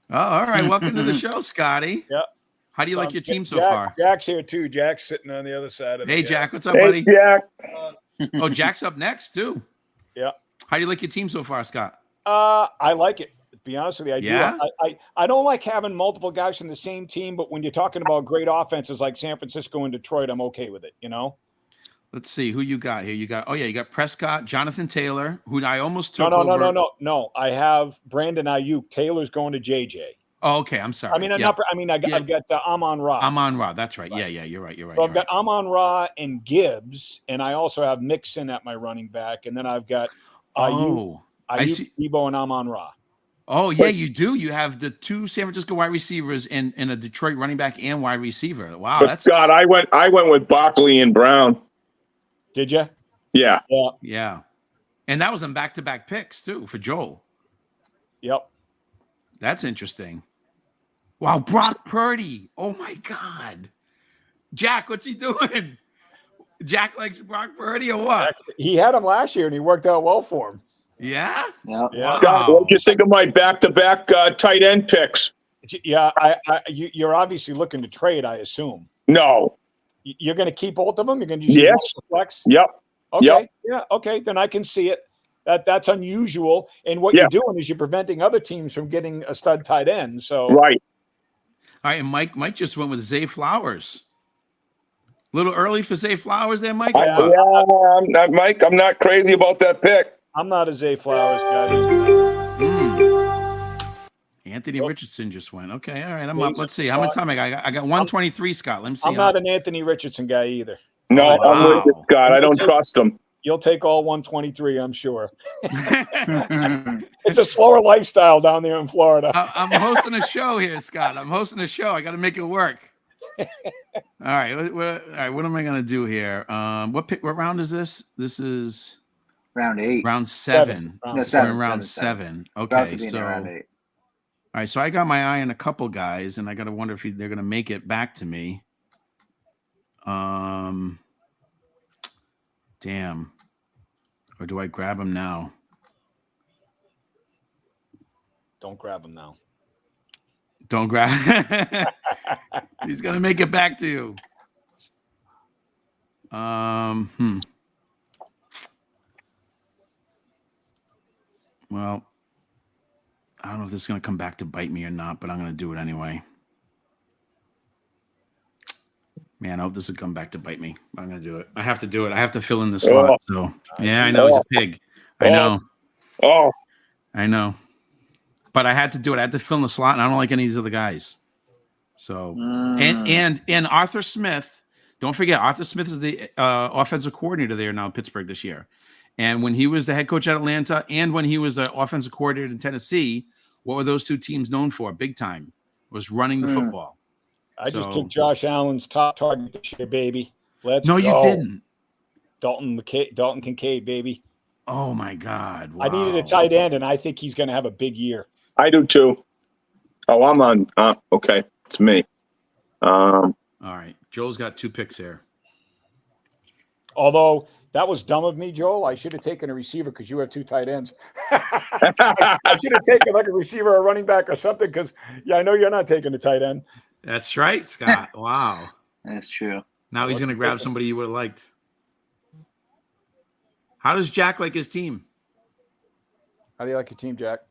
Oh, all right. Welcome to the show, Scotty. Yeah. How do you like your team so far? Jack's here too. Jack's sitting on the other side of Hey, the Jack. What's up, buddy? Hey, Jack. Oh, Jack's up next too. Yeah. How do you like your team so far, Scott? I like it. To be honest with you, I Yeah? do. I don't like having multiple guys from the same team, but when you're talking about great offenses like San Francisco and Detroit, I'm okay with it. You know. Let's see who you got here. You got Prescott, Jonathan Taylor, who I almost took. No. I have Brandon Ayuk. Taylor's going to JJ. Oh, okay. I'm sorry. I've got Amon-Ra. Amon-Ra. That's right. Yeah. You're right. So I've got Amon-Ra and Gibbs, and I also have Mixon at my running back, and then I've got Ayuk, Debo, and Amon-Ra. Oh, yeah, you do. You have the 2 San Francisco wide receivers and a Detroit running back and wide receiver. Wow. But Scott, I went with Barkley and Brown. Did you? Yeah. Yeah. And that was in back-to-back picks too for Joel. Yep. That's interesting. Wow, Brock Purdy. Oh my God. Jack, what's he doing? Jack likes Brock Purdy or what? He had him last year, and he worked out well for him. Yeah? Yeah. Yeah. Scott, what do you think of my back-to-back tight end picks? Yeah, you're obviously looking to trade, I assume. No. You're going to keep both of them? You're going to just Yes. use flex? Yep. Okay. Yep. Yeah. Okay. Then I can see it. That's unusual. And what you're doing is you're preventing other teams from getting a stud tight end. So Right. All right, and Mike just went with Zay Flowers. A little early for Zay Flowers there, Mike? I'm not, Mike. I'm not crazy about that pick. I'm not a Zay Flowers guy. Anthony Richardson just went. Okay, all right. I'm up. Let's see. How much time I got? I got 123, Scott. Let me see. I'm not an Anthony Richardson guy either. No, Oh, I'm with you, Scott. I don't trust him. You'll take all 123, I'm sure. It's a slower lifestyle down there in Florida. I'm hosting a show here, Scott. I'm hosting a show. I got to make it work. All right. All right. What am I going to do here? What round is this? This is round 8. Round 7. Round No, seven. seven. Round seven. 7. About to Okay. be in So, round all 8. right. So I got my eye on a couple guys, and I got to wonder if they're going to make it back to me. Damn. Or do I grab him now? Don't grab him now. Don't grab. He's gonna make it back to you. Well, I don't know if this is gonna come back to bite me or not, but I'm gonna do it anyway. Man, I hope this will come back to bite me. I'm gonna do it. I have to do it. I have to fill in the slot. So yeah, I know he's a pig. I know. Oh, I know. But I had to do it. I had to fill in the slot, and I don't like any of these other guys. So and Arthur Smith, don't forget, Arthur Smith is the offensive coordinator there now in Pittsburgh this year. And when he was the head coach at Atlanta and when he was the offensive coordinator in Tennessee, what were those two teams known for big time? Was running the football. I just took Josh Allen's top target this year, baby. Let's No, go. you didn't. Dalton Kincaid, baby. Oh my God. Wow. I needed a tight end, and I think he's going to have a big year. I do too. Oh, I'm on. Okay, it's me. All right. Joel's got 2 picks here. Although that was dumb of me, Joel. I should have taken a receiver because you have 2 tight ends. I should have taken like a receiver or a running back or something because, I know you're not taking a tight end. That's right, Scott. Wow. That's true. Now he's going to grab somebody you would have liked. How does Jack like his team? How do you like your team, Jack?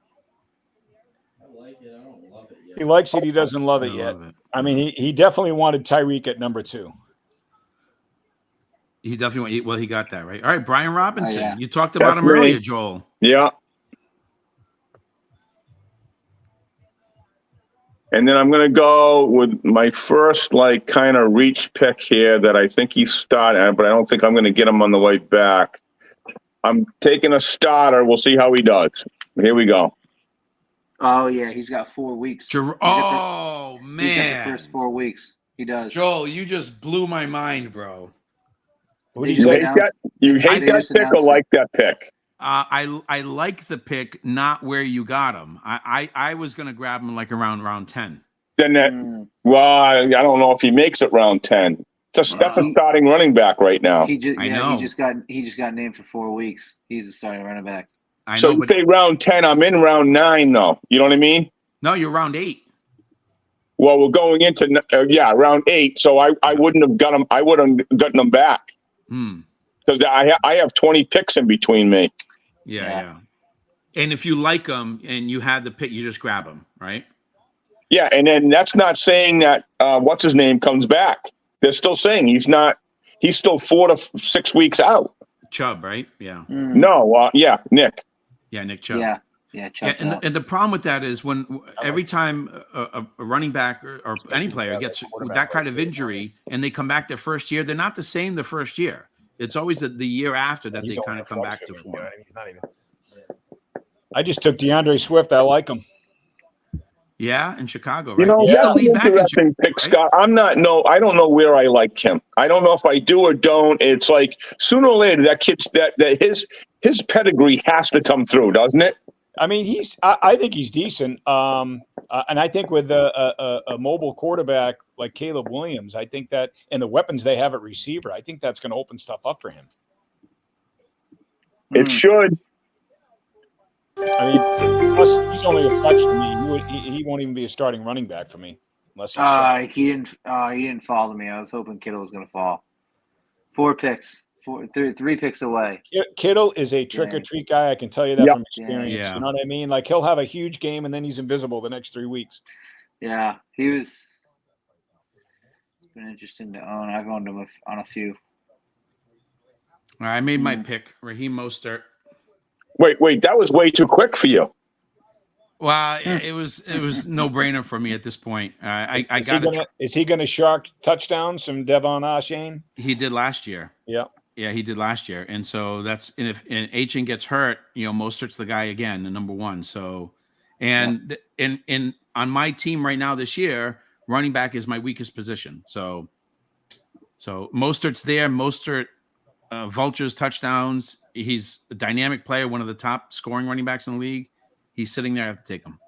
I like it. I don't love it yet. He likes it. He doesn't love it I yet. love it. I mean, he definitely wanted Tyreek at number 2. He definitely he got that right. All right, Brian Robinson. yeah. You talked about That's him me. earlier, Joel. Yeah. And then I'm going to go with my first, kind of reach pick here that I think he's starting, but I don't think I'm going to get him on the way back. I'm taking a starter. We'll see how he does. Here we go. Oh yeah, he's got 4 weeks. Oh He's got man, the first 4 weeks. He does. Joel, you just blew my mind, bro. What do They you You say? hate that? You hate They that just pick or announced it. like that pick? I like the pick, not where you got him. I was gonna grab him like around round 10. Then that. Well, I don't know if he makes it round 10. That's a starting running back right now. He just I know. he just got named for 4 weeks. He's the starting running back. I So know, you but say round 10. I'm in round 9 though. You know what I mean? no, you're round 8. Well, we're going into round 8. So I wouldn't have got him. I would have gotten him back because I have 20 picks in between me. Yeah. And if you like him and you had the pick, you just grab him, right? Yeah, and then that's not saying that what's his name comes back. They're still saying he's not. He's still 4 to 6 weeks out. Chubb, right? Yeah. No, Nick. Yeah, Nick Chubb. Yeah, Chubb's and out. the problem with that is when every time a running back or any player gets that kind of injury and they come back their first year, they're not the same the first year. It's always the year after that they kind of come back to form. He's not even. I just took DeAndre Swift. I like him. Yeah, in Chicago, right? You know, He's the that's an lead back in interesting Chicago, pick, Scott. I don't know where I like him. I don't know if I do or don't. It's like sooner or later that kid's that his pedigree has to come through, doesn't it? I mean, I think he's decent. And I think with a mobile quarterback like Caleb Williams, I think that, and the weapons they have at receiver, I think that's going to open stuff up for him. It should. I mean, plus he's only a flex for me. He won't even be a starting running back for me unless he's He didn't fall to me. I was hoping Kittle was going to fall. 4 picks, 3 picks away. Kittle is a trick or treat guy. I can tell you that from experience. Yeah. You know what I mean? Like he'll have a huge game and then he's invisible the next 3 weeks. Yeah, he was been interesting to own. I've owned him on a few. All right, I made my pick, Raheem Mostert. Wait, that was way too quick for you. Well, it was no brainer for me at this point. Is he gonna shark touchdowns from Devon Achane? He did last year. Yeah, he did last year, and so that's if Achane gets hurt, Mostert's the guy again, the number one. So, and in on my team right now this year, running back is my weakest position. So Mostert's there. Mostert vultures touchdowns. He's a dynamic player, one of the top scoring running backs in the league. He's sitting there. I have to take him.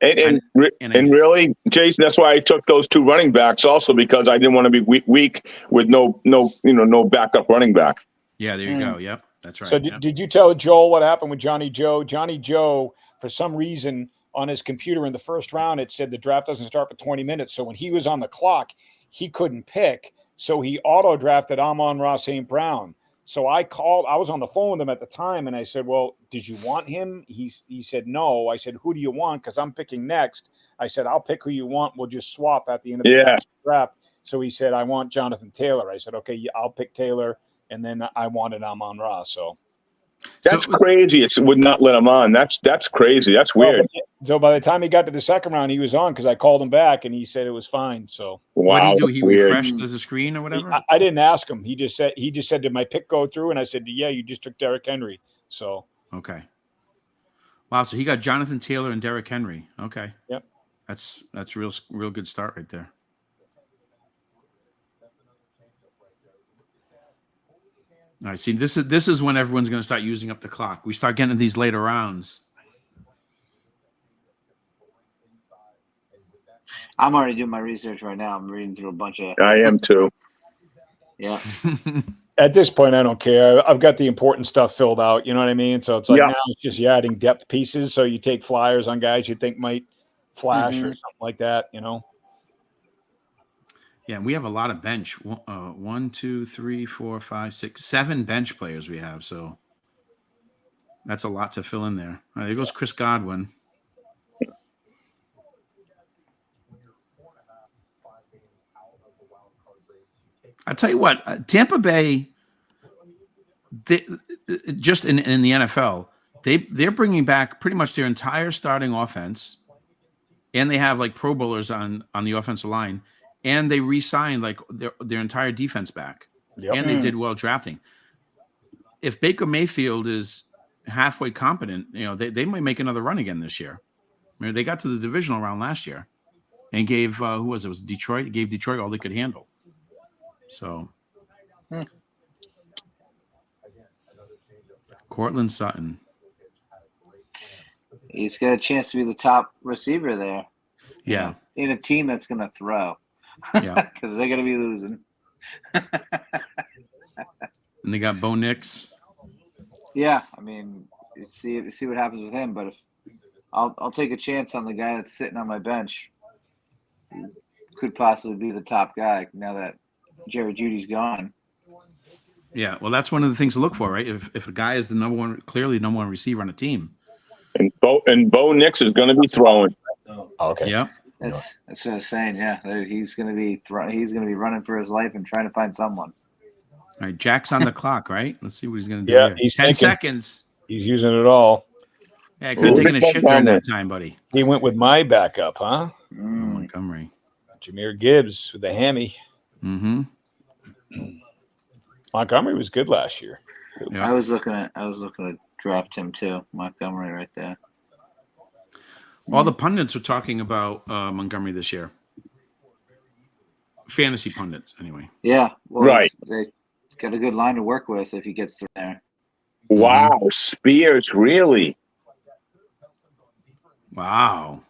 And really, Jason, that's why I took those 2 running backs also, because I didn't want to be weak with no backup running back. Yeah, there you go. Yep, that's right. So did you tell Joel what happened with Johnny Joe? Johnny Joe, for some reason, on his computer in the first round, it said the draft doesn't start for 20 minutes. So when he was on the clock, he couldn't pick. So he auto-drafted Amon-Ra St. Brown. So I was on the phone with him at the time, and I said, well, did you want him? He said, no. I said, who do you want? Because I'm picking next. I said, I'll pick who you want. We'll just swap at the end of the draft. So he said, I want Jonathan Taylor. I said, okay, I'll pick Taylor. And then I wanted Amon-Ra. So that's crazy. It would not let him on. That's crazy. That's weird. So by the time he got to the second round, he was on because I called him back and he said it was fine. So what did he do? He refreshed the screen or whatever. I didn't ask him. He just said, did my pick go through? And I said, yeah, you just took Derrick Henry. So okay. Wow. So he got Jonathan Taylor and Derrick Henry. Okay. Yep. That's real good start right there. All right. See, this is when everyone's going to start using up the clock. We start getting to these later rounds. I'm already doing my research right now. I'm reading through a bunch of. I am too. Yeah. At this point, I don't care. I've got the important stuff filled out. You know what I mean? So it's like now it's just you're adding depth pieces. So you take flyers on guys you think might flash or something like that. Yeah, we have a lot of bench. 1, 2, 3, 4, 5, 6, 7 bench players we have. So that's a lot to fill in there. All right, there goes Chris Godwin. I'll tell you what, Tampa Bay, just in the NFL, they're bringing back pretty much their entire starting offense, and they have like Pro Bowlers on the offensive line, and they re-signed like their entire defense back, and they did well drafting. If Baker Mayfield is halfway competent, they might make another run again this year. I mean, they got to the divisional round last year, and gave who was it? It was Detroit? It gave Detroit all they could handle. So, Cortland Sutton. He's got a chance to be the top receiver there. Yeah. In a team that's going to throw. Yeah. Because they're going to be losing. And they got Bo Nix. Yeah. I mean, see what happens with him. But if I'll take a chance on the guy that's sitting on my bench. He could possibly be the top guy now that Jerry Jeudy's gone. Yeah, well, that's one of the things to look for, right? If a guy is clearly the number one receiver on a team, and Bo Nix is going to be throwing. Okay. Yeah, that's what I was saying. Yeah, he's going to be running for his life and trying to find someone. All right, Jack's on the clock, right? Let's see what he's going to do. Yeah, here. he's 10 thinking. seconds. He's using it all. Yeah, I could have taken a shit during that time, buddy. He went with my backup, huh? Montgomery. Jameer Gibbs with the hammy. Mm-hmm. Montgomery was good last year. Yeah. I was looking to draft him too. Montgomery right there. All the pundits are talking about Montgomery this year. Fantasy pundits, anyway. Yeah, well, right. He's got a good line to work with if he gets through there. Wow, Spears, really? Wow.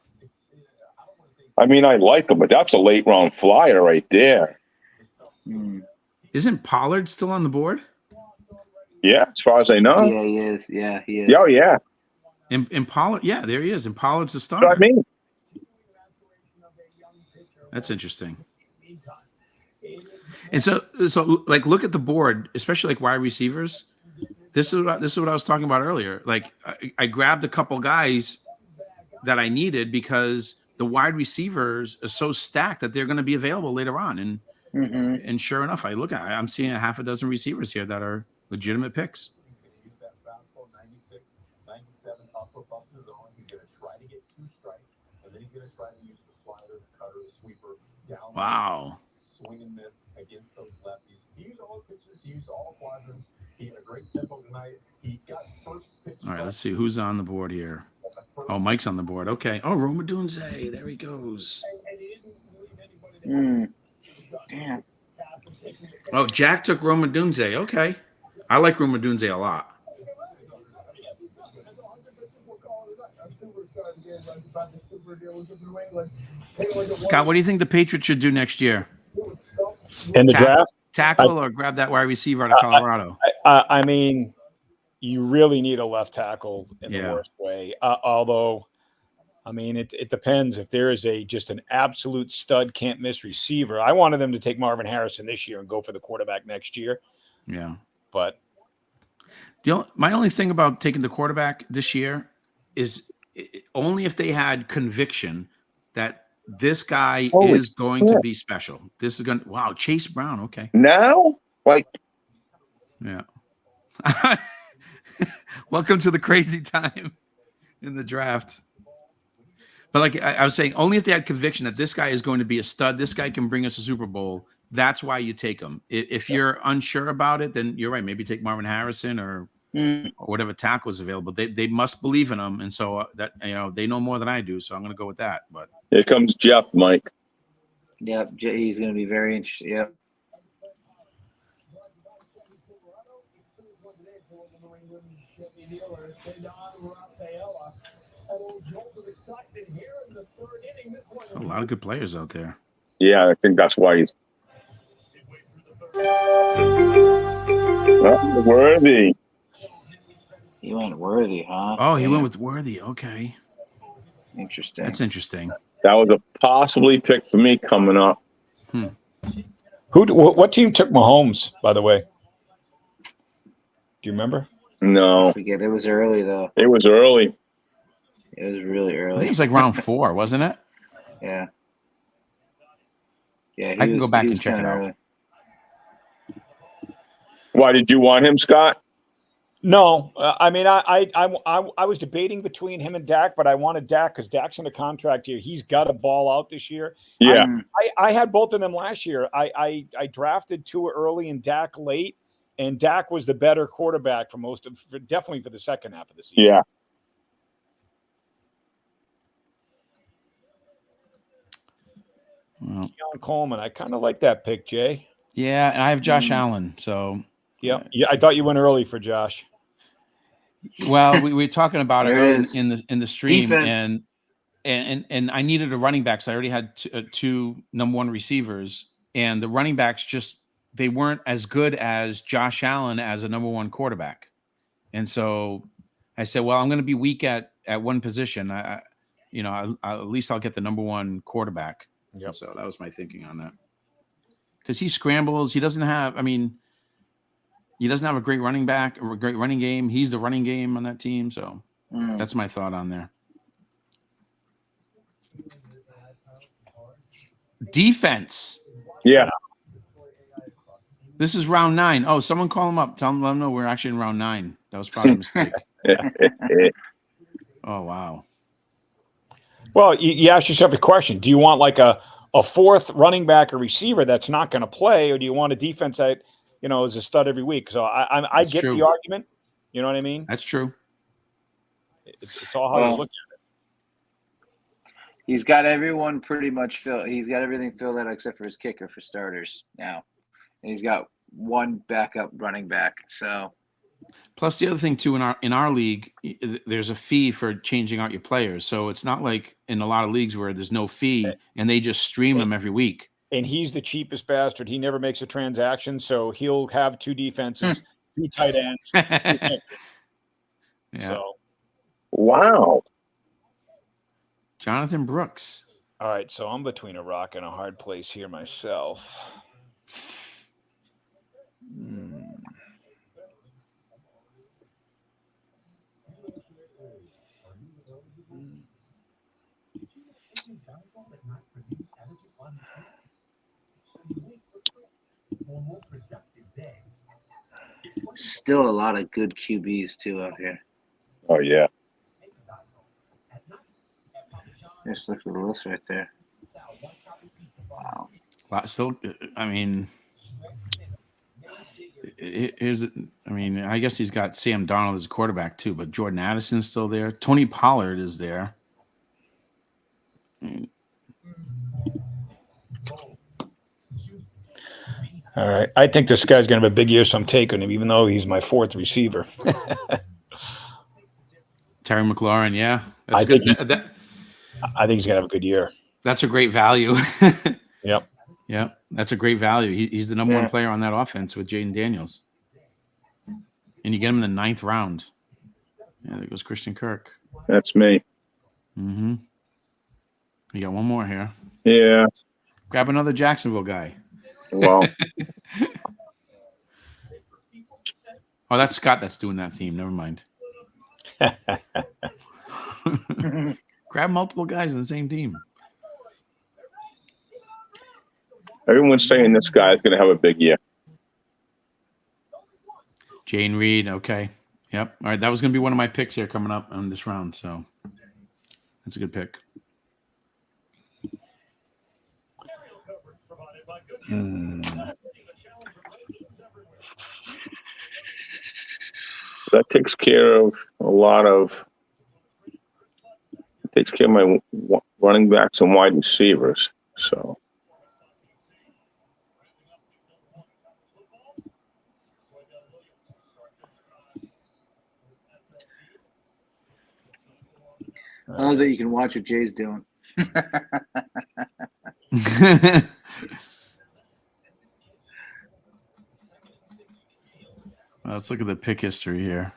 I mean, I like him, but that's a late round flyer right there. Isn't Pollard still on the board? Yeah, as far as I know. Yeah, he is. Yeah, he is. Yeah, oh, yeah. And Pollard, yeah, there he is. And Pollard's the That's starter. what I mean. That's interesting. And so like look at the board, especially like wide receivers. This is what I was talking about earlier. Like I grabbed a couple guys that I needed because the wide receivers are so stacked that they're going to be available later on. And sure enough, I'm seeing a half a dozen receivers here that are legitimate picks. Wow. Swinging this against those lefties. He used all the pitches. He used all quadrants. He had a great tempo tonight. He got first pitch. All right, let's see who's on the board here. Oh, Mike's on the board. Okay. Oh, Roma Dunze. There he goes. Damn. Oh, Jack took Roma Dunze. Okay. I like Roma Dunze a lot. Scott, what do you think the Patriots should do next year? In the draft? Tackle or grab that wide receiver out of Colorado? I mean, you really need a left tackle in the worst way. Although, I mean, it depends. If there is just an absolute stud, can't miss receiver, I wanted them to take Marvin Harrison this year and go for the quarterback next year. Yeah. But my only thing about taking the quarterback this year is only if they had conviction that this guy is going to be special. This is going to, wow, Chase Brown. Okay. Now? Like, yeah. Welcome to the crazy time in the draft. But like I was saying, only if they had conviction that this guy is going to be a stud, this guy can bring us a Super Bowl. That's why you take him. If you're unsure about it, then you're right. Maybe take Marvin Harrison or whatever tackle is available. They must believe in him, and so that they know more than I do. So I'm going to go with that. But here comes Jeff, Mike. Yep, he's going to be very interesting. Yep. There's a lot of good players out there. Yeah, I think that's why he's Worthy. He went Worthy, huh? Oh, he went with Worthy. Okay. Interesting. That's interesting. That was a possibly pick for me coming up. What team took Mahomes, by the way? Do you remember? No. I forget. It was early, though. It was early. It was really I early. think it was like round 4, wasn't it? Yeah. Yeah, I can go back and check it out. Why did you want him, Scott? No, I mean, I was debating between him and Dak, but I wanted Dak because Dak's in a contract here. He's got to ball out this year. Yeah. I had both of them last year. I drafted Tua early and Dak late, and Dak was the better quarterback definitely for the second half of the season. Yeah. Well, Keon Coleman, I kind of like that pick, Jay. yeah, and I have Josh Allen, so yeah. I thought you went early for Josh. Well, we were talking about it There early it is. in the stream, Defense. and I needed a running back, so I already had two number one receivers, and the running backs they weren't as good as Josh Allen as a number one quarterback, and so I said, well, I'm going to be weak at one position. At least I'll get the number one quarterback. Yep. So that was my thinking on that, because he scrambles. He doesn't have a great running back or a great running game. He's the running game on that team. So that's my thought on there. Defense. Yeah. This is round 9. Oh, someone call him up. Let him know we're actually in round 9. That was probably a mistake. Oh, wow. Well, you ask yourself a question. Do you want like a fourth running back or receiver that's not going to play, or do you want a defense that is a stud every week? So I get true. the argument. You know what I mean? That's true. It's all how you look at it. He's got everyone pretty much filled. He's got everything filled out except for his kicker for starters now. And he's got one backup running back. So Plus, the other thing too, in our league, there's a fee for changing out your players. So it's not like in a lot of leagues where there's no fee and they just stream them every week. And he's the cheapest bastard. He never makes a transaction, so he'll have 2 defenses, 2 tight ends. Yeah. So, Wow. Jonathan Brooks. all right, so I'm between a rock and a hard place here myself. Still a lot of good QBs too out here. Oh yeah. Just look at the list right there. Wow. Still, I mean, I guess he's got Sam Darnold as a quarterback too, but Jordan Addison's still there. Tony Pollard is there. All right. I think this guy's going to have a big year, so I'm taking him, even though he's my 4th receiver. Terry McLaurin, yeah. I That's think good. I think he's going to have a good year. That's a great value. Yep. Yeah, that's a great value. He's the number 1 player on that offense with Jaden Daniels. And you get him in the 9th round. Yeah, there goes Christian Kirk. That's me. Mm-hmm. You got one more here. Yeah. Grab another Jacksonville guy. Well. Oh, that's Scott that's doing that theme. Never mind. Grab multiple guys on the same team. Everyone's saying this guy is going to have a big year. Jane Reed. Okay. Yep. All right. That was going to be one of my picks here coming up on this round. So that's a good pick. That takes care of a lot of. It takes care of my running backs and wide receivers. So. I love that you can watch what Jay's doing. Let's look at the pick history here.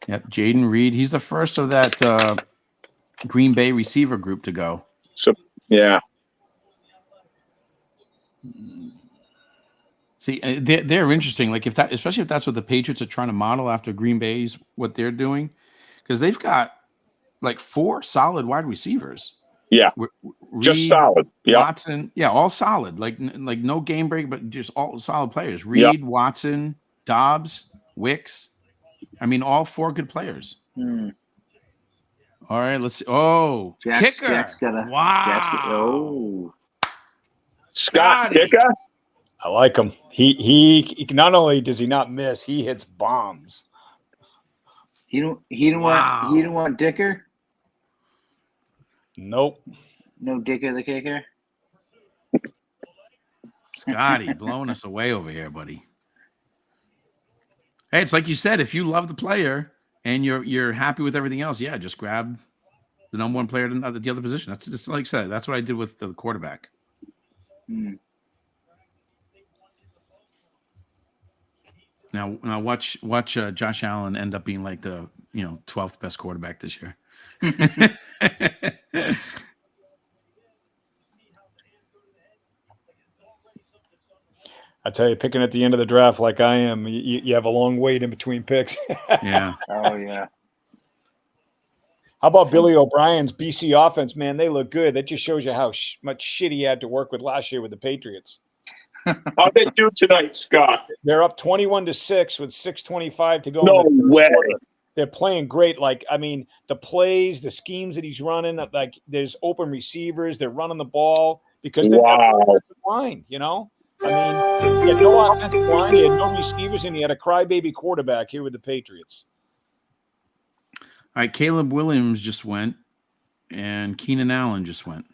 Yep, Jaden Reed. He's the first of that Green Bay receiver group to go. So yeah. See, they're interesting. Like especially if that's what the Patriots are trying to model after Green Bay's what they're doing, because they've got like 4 solid wide receivers. Yeah, Reed, just solid. Yeah, Watson. Yeah, all solid. Like no game break, but just all solid players. Reed, Watson, Dobbs, Wicks. I mean, all 4 good players. All right, let's see. Oh, kicker. Jack's got a wow. Scott kicker. I like him. He not only does he not miss, he hits bombs. He didn't want Dicker? Nope. No Dicker the kicker? Scotty blowing us away over here, buddy. Hey, it's like you said, if you love the player and you're happy with everything else, yeah, just grab the number 1 player at the other position. That's just like I said. That's what I did with the quarterback. Now watch Josh Allen end up being like the 12th best quarterback this year. I tell you, picking at the end of the draft like I am, you have a long wait in between picks. Yeah. Oh yeah. How about Billy O'Brien's BC offense, man? They look good. That just shows you how much shit he had to work with last year with the Patriots. How'd they do tonight, Scott? They're up 21-6 with 6:25 to go. No way. They're playing great. Like, I mean, the plays, the schemes that he's running, like there's open receivers. They're running the ball because they're offensive line, I mean, he had no offensive line. He had no receivers, and he had a crybaby quarterback here with the Patriots. All right, Caleb Williams just went, and Keenan Allen just went.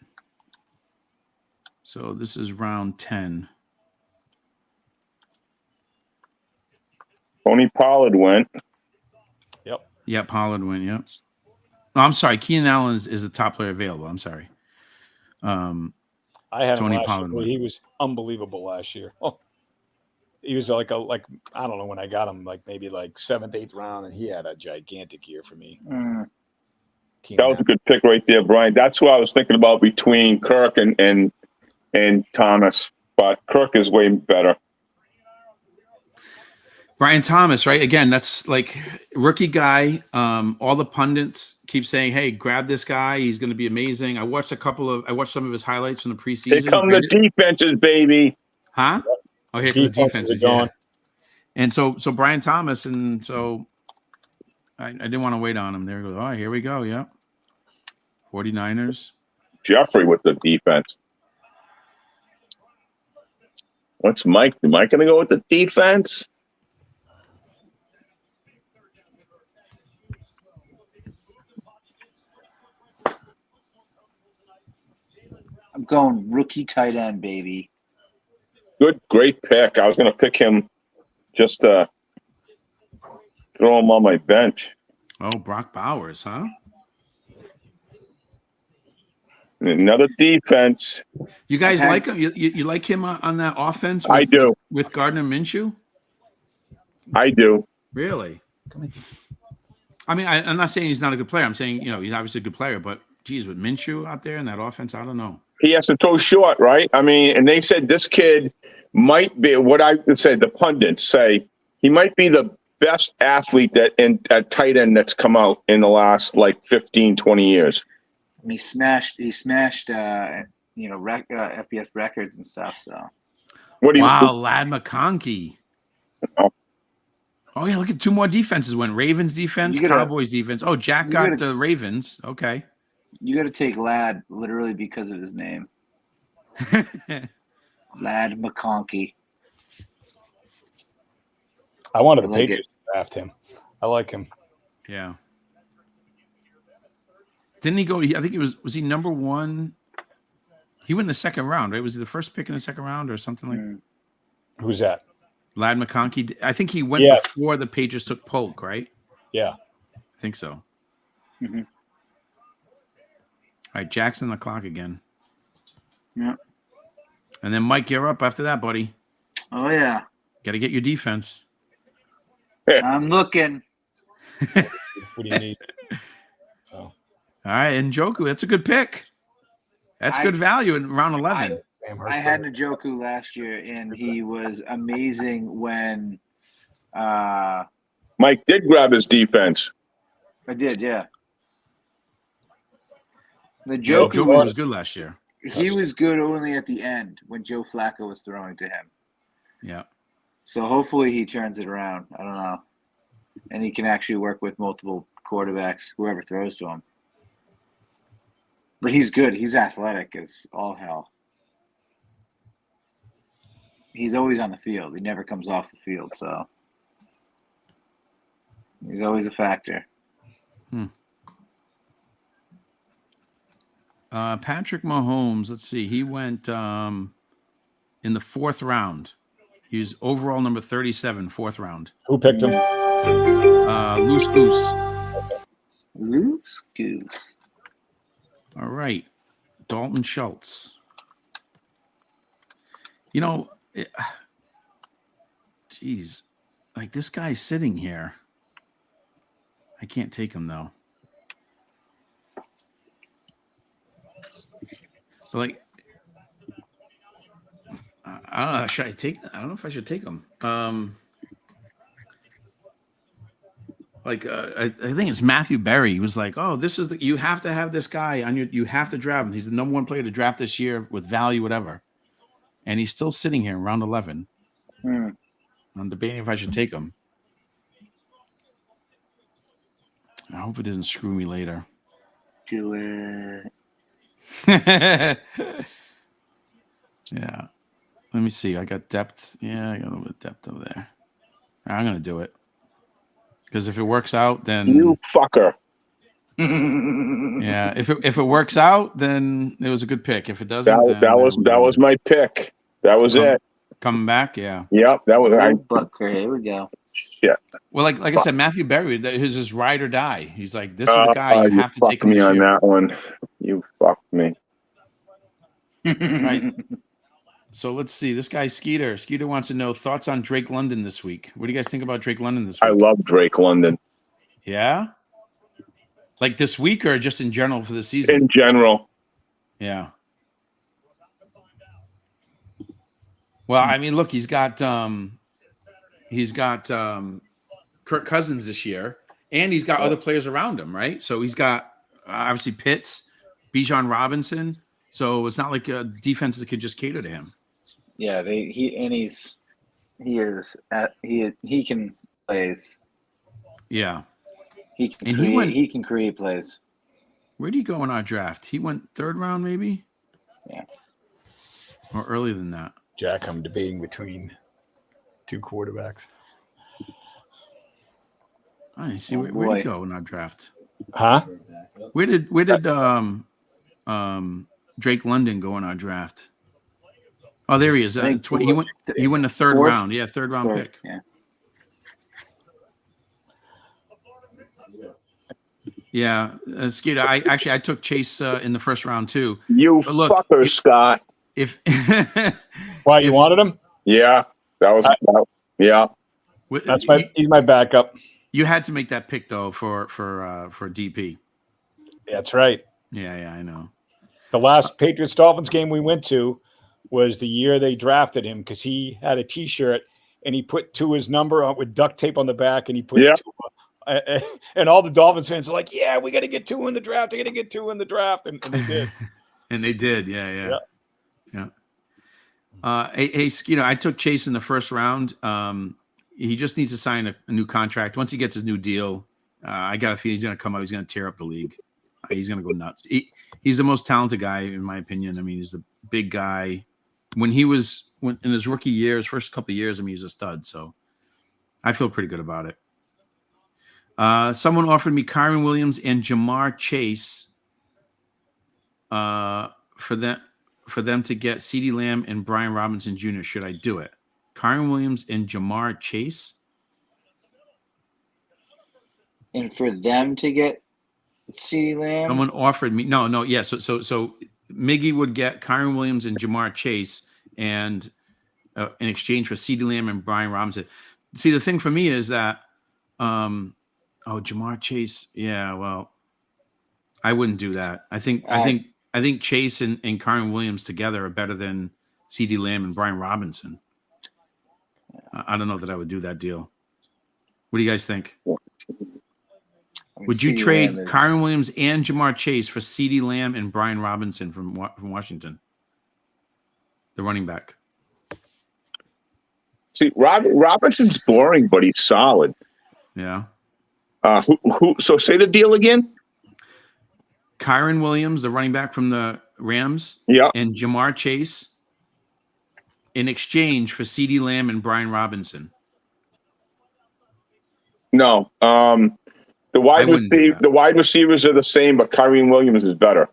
So this is round 10. Tony Pollard went. Yeah, Pollard went. Yep. Oh, I'm sorry. Keenan Allen is the top player available. I'm sorry. I had him Tony last Pollard year. went. He was unbelievable last year. Oh, he was like I don't know when I got him, like maybe like 7th, 8th round, and he had a gigantic year for me. That was a good pick right there, Brian. That's what I was thinking about between Kirk and Thomas, but Kirk is way better. Brian Thomas, right? Again, that's like rookie guy. All the pundits keep saying, "Hey, grab this guy. He's going to be amazing." I watched some of his highlights from the preseason. Here come the defenses, baby. Huh? Oh, here comes the defenses. Are gone. Yeah. And so Brian Thomas, and so I didn't want to wait on him. There we go. Oh, here we go. Yep. 49ers. Jeffrey with the defense. What's Mike? Am I going to go with the defense? I'm going rookie tight end, baby. Great pick. I was going to pick him just to throw him on my bench. Oh, Brock Bowers, huh? Another defense. You guys like him? You like him on that offense? I do. With Gardner Minshew? I do. Really? I mean, I'm not saying he's not a good player. I'm saying, he's obviously a good player, but geez, with Minshew out there in that offense, I don't know. He has to throw short, right? I mean, and they said this kid might be what I would say. The pundits say he might be the best athlete at tight end that's come out in the last like 15, 20 years. He smashed FBS records and stuff. So Lad McConkey. Oh yeah, look at 2 more defenses. Went Ravens defense, Cowboys defense. Oh, Jack got the Ravens. Okay. You got to take Lad literally because of his name. Lad McConkey. I wanted the Patriots to draft him. I like him. Yeah. Didn't he go? I think he was he number 1? He went in the second round, right? Was he the first pick in the second round or something like? Who's that? Lad McConkey. I think he went before the Patriots took Polk, right? Yeah, I think so. Mm-hmm. All right, Jackson the clock again. Yeah. And then Mike, you're up after that, buddy. Oh yeah. Got to get your defense. I'm looking. What do you need? All right, and Njoku, that's a good pick. That's good value in round 11. I had Njoku last year, and he was amazing when Mike did grab his defense. I did, yeah. Njoku was good last year. He was good only at the end when Joe Flacco was throwing to him. Yeah. So hopefully he turns it around. I don't know. And he can actually work with multiple quarterbacks, whoever throws to him. But he's good. He's athletic as all hell. He's always on the field. He never comes off the field, so he's always a factor. Patrick Mahomes, let's see. He went in the 4th round. He was overall number 37, 4th round. Who picked him? Loose Goose. Loose Goose. All right. Dalton Schultz. Geez. Like this guy's sitting here. I can't take him though. But like, I don't know. Should I take? I don't know if I should take him. I think it's Matthew Berry. He was like, "Oh, this is you have to have this guy on your. You have to draft him. He's the number 1 player to draft this year with value, whatever." And he's still sitting here in round 11. I'm debating if I should take him. I hope it doesn't screw me later. Do it. Yeah. Let me see. I got depth. Yeah, I got a little bit of depth over there. I'm going to do it. Because if it works out, then... You fucker. Yeah. If it works out, then it was a good pick. If it doesn't, that was my pick. That was it. Coming back, yeah. Yep, that was right. Bucker, here we go. shit. Well, like I said, Matthew Berry, his ride or die. He's like, this is the guy you have to take him me this on year. that one. You fucked me. Right. So let's see. This guy Skeeter. Skeeter wants to know thoughts on Drake London this week. What do you guys think about Drake London this week? I love Drake London. Yeah. Like this week or just in general for the season? In general. Yeah. Well, I mean, look, he's got Kirk Cousins this year, and he's got other players around him, right? So he's got obviously Pitts, Bijan Robinson. So it's not like a defense that could just cater to him. Yeah, he can plays. Yeah. He can And create, he can create plays. Where did he go in our draft? He went 3rd round, maybe? Yeah. Or earlier than that. Jack, I'm debating between 2 quarterbacks. I didn't see where did he go in our draft? Huh? Where did Drake London go in our draft? Oh, there he is. He went the 3rd round. Yeah, 3rd round pick. Yeah. Yeah, Skeeter. I took Chase in the 1st round too. You fucker, Scott. If why you wanted him? Yeah, that was yeah. He's my backup. You had to make that pick though for DP. That's right. Yeah, I know. The last Patriots Dolphins game we went to was the year they drafted him because he had a T-shirt and he put Tua's number on with duct tape on the back and he put Tua. And all the Dolphins fans are like, "Yeah, we got to get Tua in the draft. We got to get Tua in the draft," and they did. And they did. Yeah. Hey, Skeeter, I took Chase in the 1st round. He just needs to sign a new contract. Once he gets his new deal, I got a feeling he's going to come out. He's going to tear up the league. He's going to go nuts. He's the most talented guy, in my opinion. I mean, he's a big guy. When in his rookie year, his first couple of years, I mean, he's a stud. So I feel pretty good about it. Someone offered me Kyron Williams and Jamar Chase for them to get CeeDee Lamb and Brian Robinson Jr. Should I do it? Kyron Williams and Jamar Chase? And for them to get CeeDee Lamb? Someone offered me. No. Yeah. So Miggy would get Kyron Williams and Jamar Chase and in exchange for CeeDee Lamb and Brian Robinson. See, the thing for me is that Jamar Chase. Yeah, well, I wouldn't do that. I think Chase and Kyron Williams together are better than CeeDee Lamb and Brian Robinson. I don't know that I would do that deal. What do you guys think? Would you trade Kyron Williams and Jamar Chase for CeeDee Lamb and Brian Robinson from Washington, the running back? See, Robinson's boring, but he's solid. Yeah. So say the deal again. Kyron Williams, the running back from the Rams, and Jamar Chase in exchange for CeeDee Lamb and Brian Robinson. No. The wide receivers are the same, but Kyron Williams is better.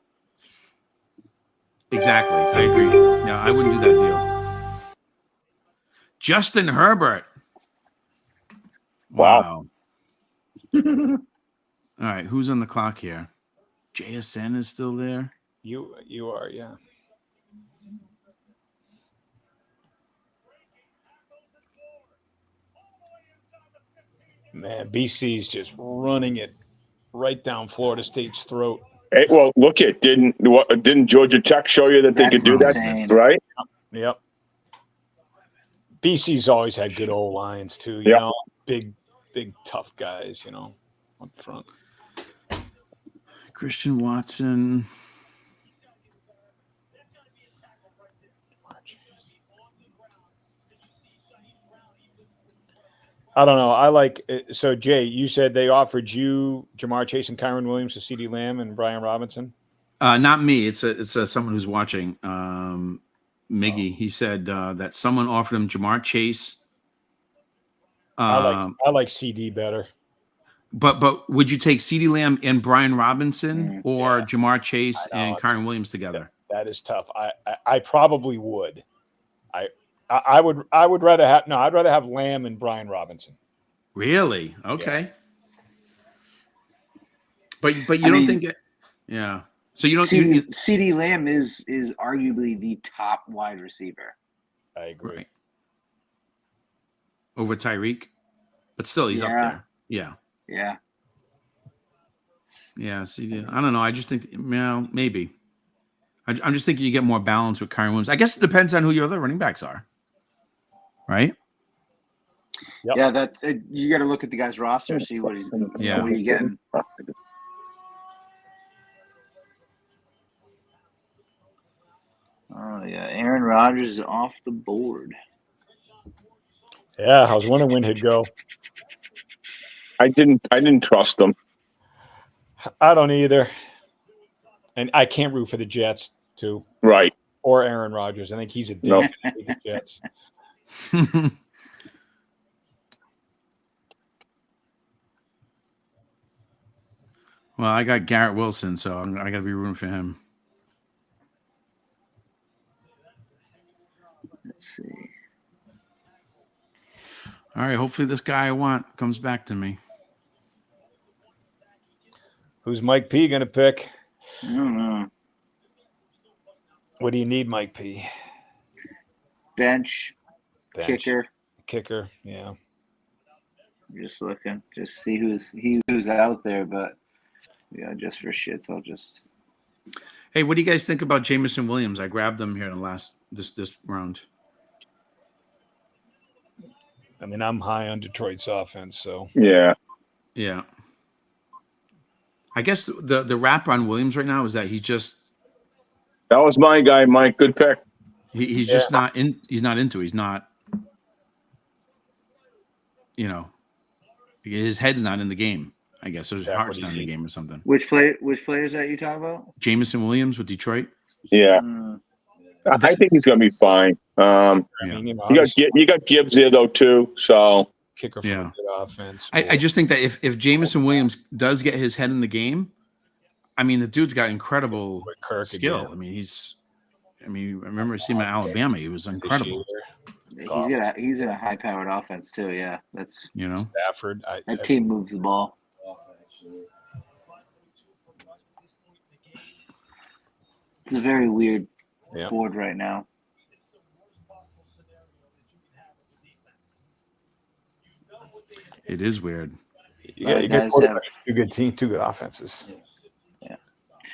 Exactly. I agree. Yeah, I wouldn't do that deal. Justin Herbert. Wow. All right, who's on the clock here? JSN is still there. You are, yeah. Man, BC's just running it right down Florida State's throat. Hey, well, look at didn't Georgia Tech show you that they could do that, right? Yep. BC's always had good old lines too. You know, big tough guys. You know, up front. Christian Watson. I don't know. I like so Jay. You said they offered you Jamar Chase and Kyron Williams to CeeDee Lamb and Brian Robinson. Not me. It's someone who's watching. Miggy. He said that someone offered him Jamar Chase. I like CD better. But would you take CeeDee Lamb and Brian Robinson or Jamar Chase and Kyron Williams together? That is tough. I probably would. I'd rather have Lamb and Brian Robinson. Really? Okay. But you I don't mean, think it? Yeah. So you don't. CD Lamb is arguably the top wide receiver. I agree. Right. Over Tyreek, but still he's up Yeah. there. Yeah. Yeah. Yeah. CD. I don't know. I just think, maybe. I'm just thinking you get more balance with Kyren Williams. I guess it depends on who your other running backs are. Right. Yep. Yeah, that you got to look at the guy's roster, see what he's. Yeah. What are you getting? Oh yeah, Aaron Rodgers is off the board. Yeah, I was wondering when he'd go. I didn't trust him. I don't either. And I can't root for the Jets, too. Right. Or Aaron Rodgers. I think he's a dick. No. I hate the Jets. Well, I got Garrett Wilson, so I got to be rooting for him. Let's see. All right. Hopefully this guy I want comes back to me. Who's Mike P going to pick? I don't know. What do you need, Mike P? Bench. Bench. Kicker. Yeah. I'm just looking, just see who's out there, but yeah, just for shits, I'll just. Hey, what do you guys think about Jameson Williams? I grabbed them here in the last this round. I mean, I'm high on Detroit's offense, so. Yeah. Yeah. I guess the rap on Williams right now is that That was my guy, Mike. Good pick. he's just not in. He's not into it. He's not. His head's not in the game. I guess his heart's not in the game or something. Which players that you talk about? Jameson Williams with Detroit. Yeah. I think he's going to be fine. I mean, You got Gibbs there though too. So kicker for a good offense. I just think that if Jameson Williams does get his head in the game, I mean the dude's got incredible skill. Again. I remember seeing him at Alabama. He was incredible. He's in a high-powered offense too. Yeah, that's Stafford. That team moves the ball. It's a very weird board right now. It is weird. Yeah, you got two good teams, two good offenses. Yeah.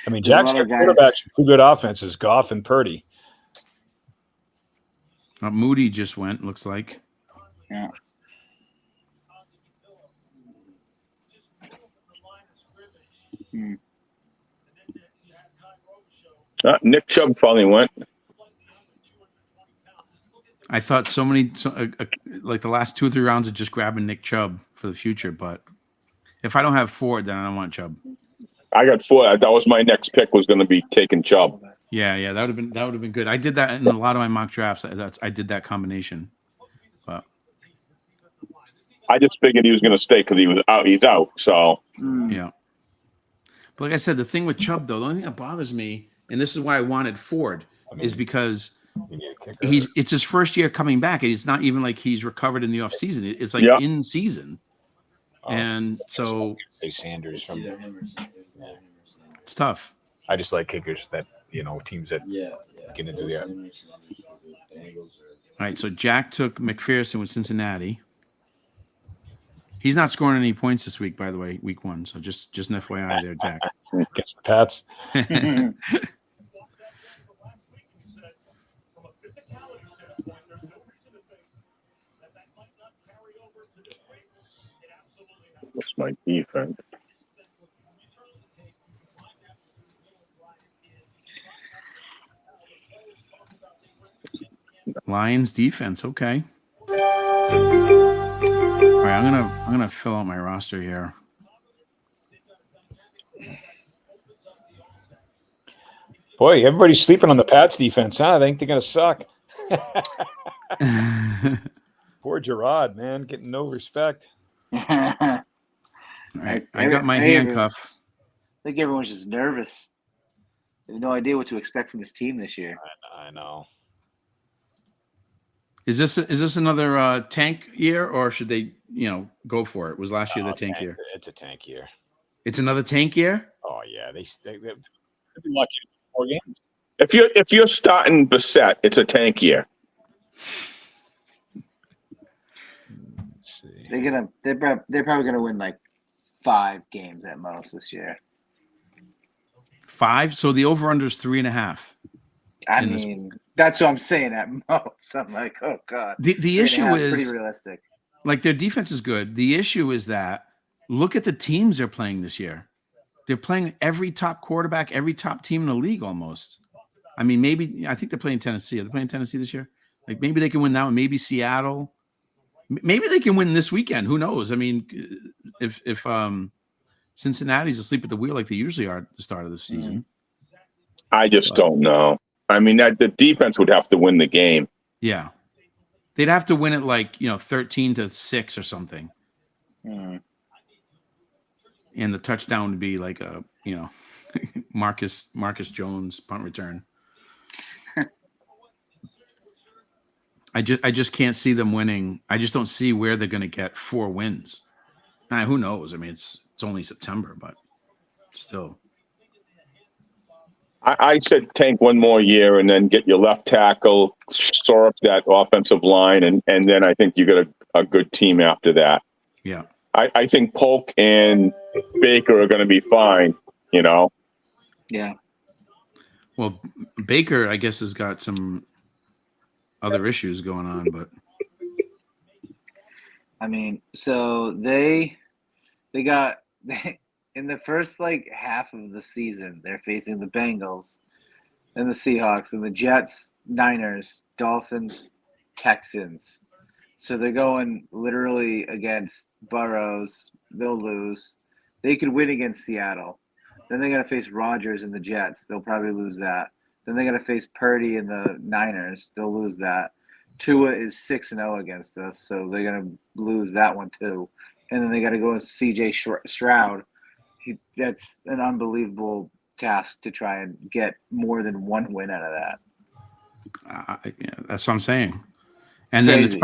I mean, Jack's got quarterbacks, two good offenses, Goff and Purdy. Moody just went, looks like. Yeah. Nick Chubb finally went. I thought like the last 2 or 3 rounds of just grabbing Nick Chubb for the future, but if I don't have Ford, then I don't want Chubb. I got Ford. That was my next pick. Was going to be taking Chubb. Yeah, that would have been good. I did that in a lot of my mock drafts. I did that combination, but I just figured he was going to stay because he was out. He's out. So yeah. But like I said, the thing with Chubb though, the only thing that bothers me, and this is why I wanted Ford, is because it's his first year coming back, and it's not even like he's recovered in the offseason. It's like in season, and so Sanders from it's tough. I just like kickers that teams that get into the. All right, so Jack took McPherson with Cincinnati. He's not scoring any points this week, by the way, week 1. So just an FYI there, Jack. Against the Pats. What's my defense? Lions defense, okay. All right, I'm gonna fill out my roster here. Boy, everybody's sleeping on the Pats defense, huh? I think they're gonna suck. Poor Gerard, man, getting no respect. All right, I got my handcuff. I think everyone's just nervous. They have no idea what to expect from this team this year. I know. Is this another tank year, or should they go for it? Was last year the tank year? It's a tank year. It's another tank year. Oh yeah, they'd be lucky to win 4 games. If you're starting Bissett, it's a tank year. Let's see. They're probably gonna win like 5 games at most this year. 5. So the over under is 3.5. I mean, that's what I'm saying at most. I'm like, oh god. The issue 3.5 is pretty realistic. like their defense is good. The issue is that look at the teams they're playing this year. They're playing every top quarterback, every top team in the league almost. I mean, maybe I think they're playing Tennessee. Are they playing Tennessee this year? Like maybe they can win that one. Maybe Seattle. Maybe they can win this weekend. Who knows? I mean, if Cincinnati's asleep at the wheel like they usually are at the start of the season. I just don't know. I mean, the defense would have to win the game. Yeah. They'd have to win it like, 13-6 or something. Mm. And the touchdown would be like a, Marcus Jones punt return. I just can't see them winning. I just don't see where they're going to get 4 wins. Now, who knows? I mean, it's only September, but still. I said tank one more year and then get your left tackle, shore up that offensive line, and then I think you got a good team after that. Yeah. I think Polk and Baker are going to be fine, Yeah. Well, Baker, I guess, has got some other issues going on, but I mean, so they got in the first half of the season, they're facing the Bengals and the Seahawks and the Jets, Niners, Dolphins, Texans. So they're going literally against Burrows. They'll lose. They could win against Seattle. Then they got to face Rodgers and the Jets. They'll probably lose that. Then they got to face Purdy and the Niners. They'll lose that. Tua is 6-0 against us, so they're going to lose that one too. And then they got to go with C.J. Stroud. That's an unbelievable task to try and get more than 1 win out of that. Yeah, that's what I'm saying. And then crazy.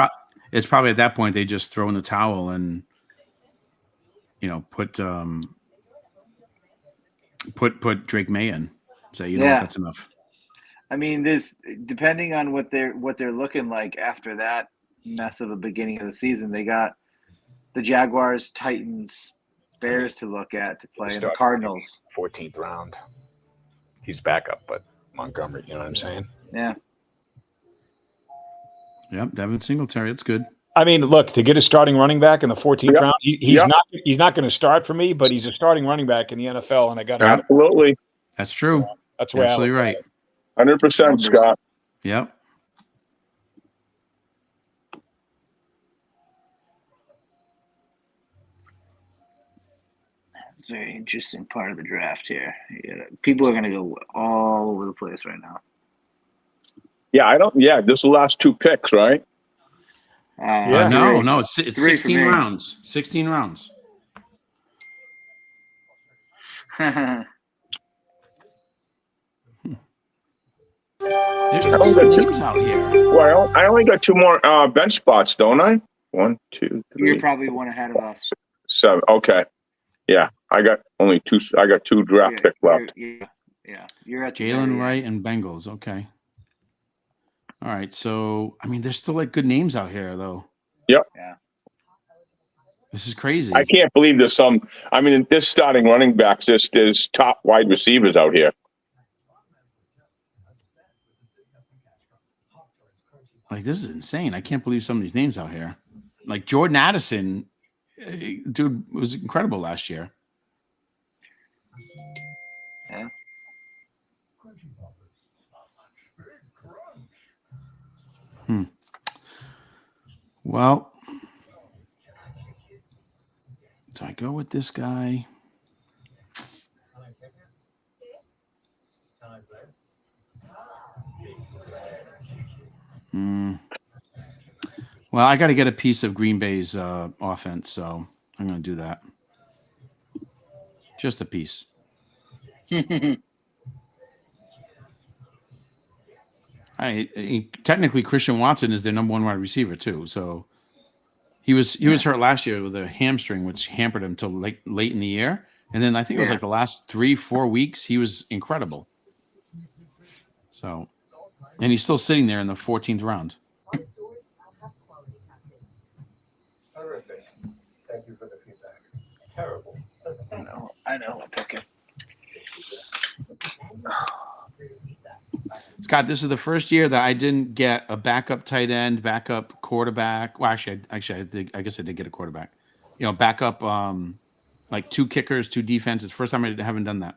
it's probably at that point they just throw in the towel and put Drake May in. Say, what, that's enough. I mean, this depending on what they're looking like after that mess of the beginning of the season, they got the Jaguars, Titans, Bears to look at to play, and the Cardinals. 14th round. He's backup, but Montgomery, you know what I'm saying? Yeah. Yep, Devin Singletary, that's good. I mean, look, to get a starting running back in the 14th round, he's not going to start for me, but he's a starting running back in the NFL, and I got absolutely. That's true. That's where absolutely right. 100%, Scott. Yep. Very interesting part of the draft here. People are going to go all over the place right now. Yeah, this is the last 2 picks, right? No, it's 16 rounds. 16 rounds. There's still some names out here. Well, I only got 2 more bench spots, don't I? 1, 2, 3. You're probably 1 ahead of us. 7. Okay. Yeah, I got only 2. I got 2 draft picks left. Yeah. You're at Jalen Wright and Bengals. Okay. All right. So, I mean, there's still good names out here, though. Yep. Yeah. This is crazy. I can't believe there's some. I mean, this starting running backs, there's top wide receivers out here. This is insane. I can't believe some of these names out here. Like Jordan Addison, dude, was incredible last year. Yeah. Well, do I go with this guy? Well, I got to get a piece of Green Bay's offense, so I'm going to do that. Just a piece. Technically Christian Watson is their number one wide receiver too. So he was hurt last year with a hamstring, which hampered him till late in the year. And then I think it was like the last 3-4 weeks, he was incredible. So, and he's still sitting there in the 14th round. Terrific. Thank you for the feedback. Terrible. I know. I'll pick it. Scott, this is the first year that I didn't get a backup tight end, backup quarterback. Well, actually, I guess I did get a quarterback. Backup, like 2 kickers, 2 defenses. First time I haven't done that.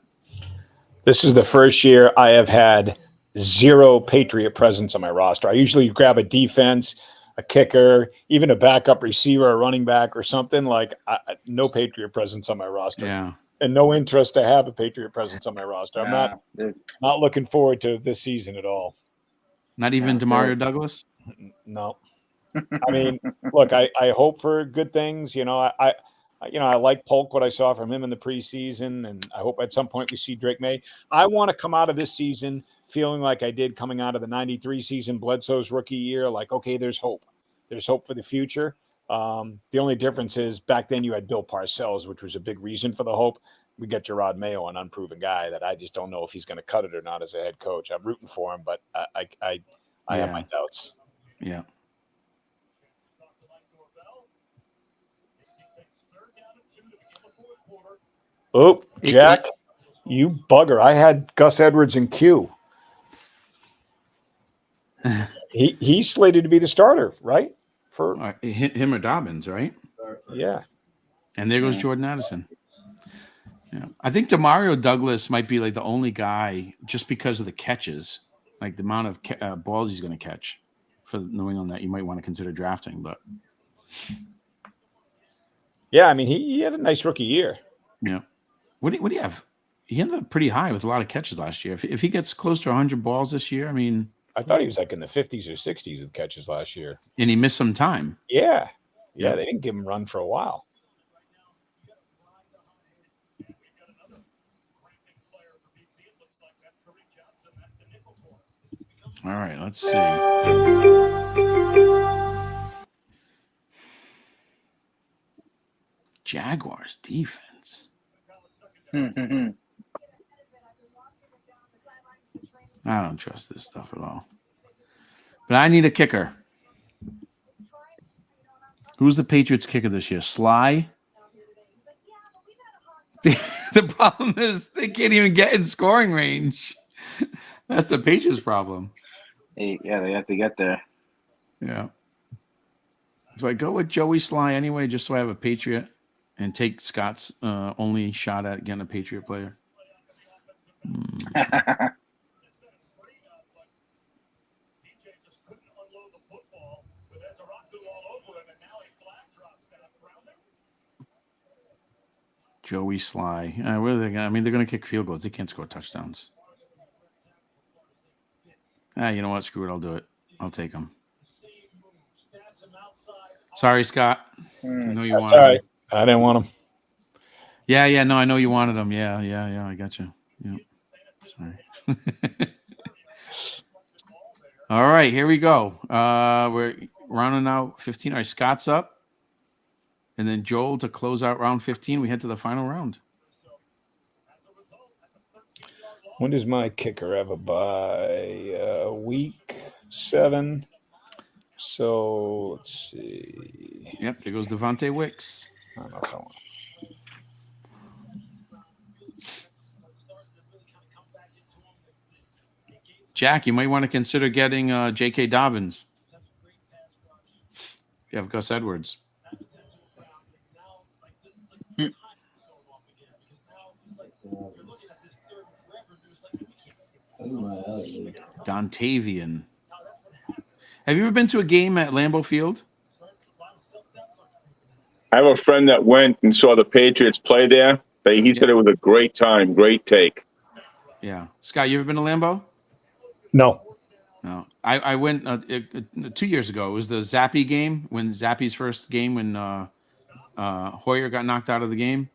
This is the first year I have had 0 Patriot presence on my roster. I usually grab a defense, a kicker, even a backup receiver, a running back or something. Like no Patriot presence on my roster. Yeah. And no interest to have a Patriot presence on my roster. I'm not looking forward to this season at all. Not even DeMario Douglas? No. I mean, look, I hope for good things. I like Polk, what I saw from him in the preseason, and I hope at some point we see Drake May. I want to come out of this season feeling like I did coming out of the 93 season, Bledsoe's rookie year, like, okay, there's hope. There's hope for the future. The only difference is back then you had Bill Parcells, which was a big reason for the hope. We got Gerard Mayo, an unproven guy that I just don't know if he's going to cut it or not as a head coach. I'm rooting for him, but I have my doubts. Yeah. Oh, Jack, you bugger. I had Gus Edwards in Q. He's slated to be the starter, right? For him or Dobbins, right? Yeah. And there goes Jordan Addison. Yeah. I think DeMario Douglas might be like the only guy just because of the catches, like the amount of balls he's going to catch for New England that you might want to consider drafting. But yeah, I mean, he had a nice rookie year. Yeah. What do you have? He ended up pretty high with a lot of catches last year. If he gets close to 100 balls this year, I mean, I thought he was like in the 50s or 60s with catches last year. And he missed some time. Yeah. Yeah, they didn't give him a run for a while. All right, let's see. Jaguars defense. I don't trust this stuff at all. But I need a kicker. Who's the Patriots kicker this year? Sly? The problem is they can't even get in scoring range. That's the Patriots' problem. Yeah, they have to get there. Yeah. So I go with Joey Sly anyway, just so I have a Patriot and take Scott's only shot at getting a Patriot player. Joey Sly. Where are they gonna? I mean, they're going to kick field goals. They can't score touchdowns. You know what? Screw it. I'll do it. I'll take them. Sorry, Scott. I know you wanted all right. I didn't want him. Yeah. No, I know you wanted them. Yeah. I got you. Yeah. Sorry. All right, here we go. We're rounding out 15. All right, Scott's up. And then Joel to close out round 15. We head to the final round. When does my kicker have a bye? Week 7. So let's see. Yep, there goes Devontae Wicks. I don't know if I want. Jack, you might want to consider getting J.K. Dobbins. You have Gus Edwards. Dontavian. Have you ever been to a game at Lambeau Field? I have a friend that went and saw the Patriots play there. He said it was a great time, great take. Yeah. Scott, you ever been to Lambeau? No. I went 2 years ago. It was the Zappy game, when Zappy's first game when Hoyer got knocked out of the game.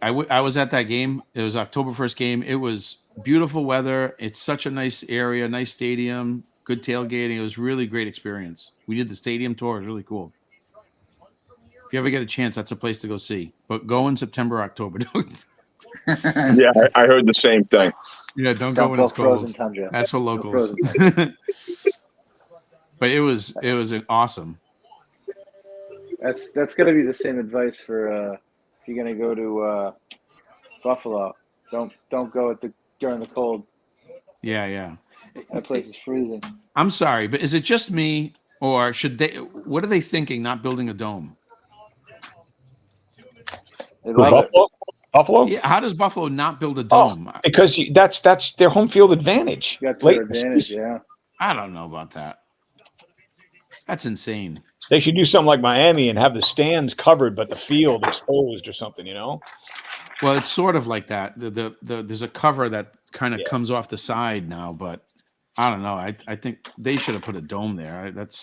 I was at that game. It was October 1st game. It was beautiful weather. It's such a nice area, nice stadium, good tailgating. It was really great experience. We did the stadium tour. It was really cool. If you ever get a chance, that's a place to go see. But go in September, October. Yeah, I heard the same thing. Yeah, don't go Don't when go it's cold. frozen tundra. That's for No locals. frozen. But it was awesome. That's gonna be the same advice for if you're gonna go to Buffalo. Don't go during the cold. Yeah. That place is freezing. I'm sorry, but is it just me, or should they? What are they thinking? Not building a dome? They Who, love it. Buffalo? Buffalo? Yeah. How does Buffalo not build a Oh, dome? because that's their home field advantage. That's Late their in the advantage. season. Yeah. I don't know about that. That's insane. They should do something like Miami and have the stands covered but the field exposed or something, you know? Well, it's sort of like that. There's a cover that kind of Yeah. comes off the side now, but I don't know. I think they should have put a dome there. But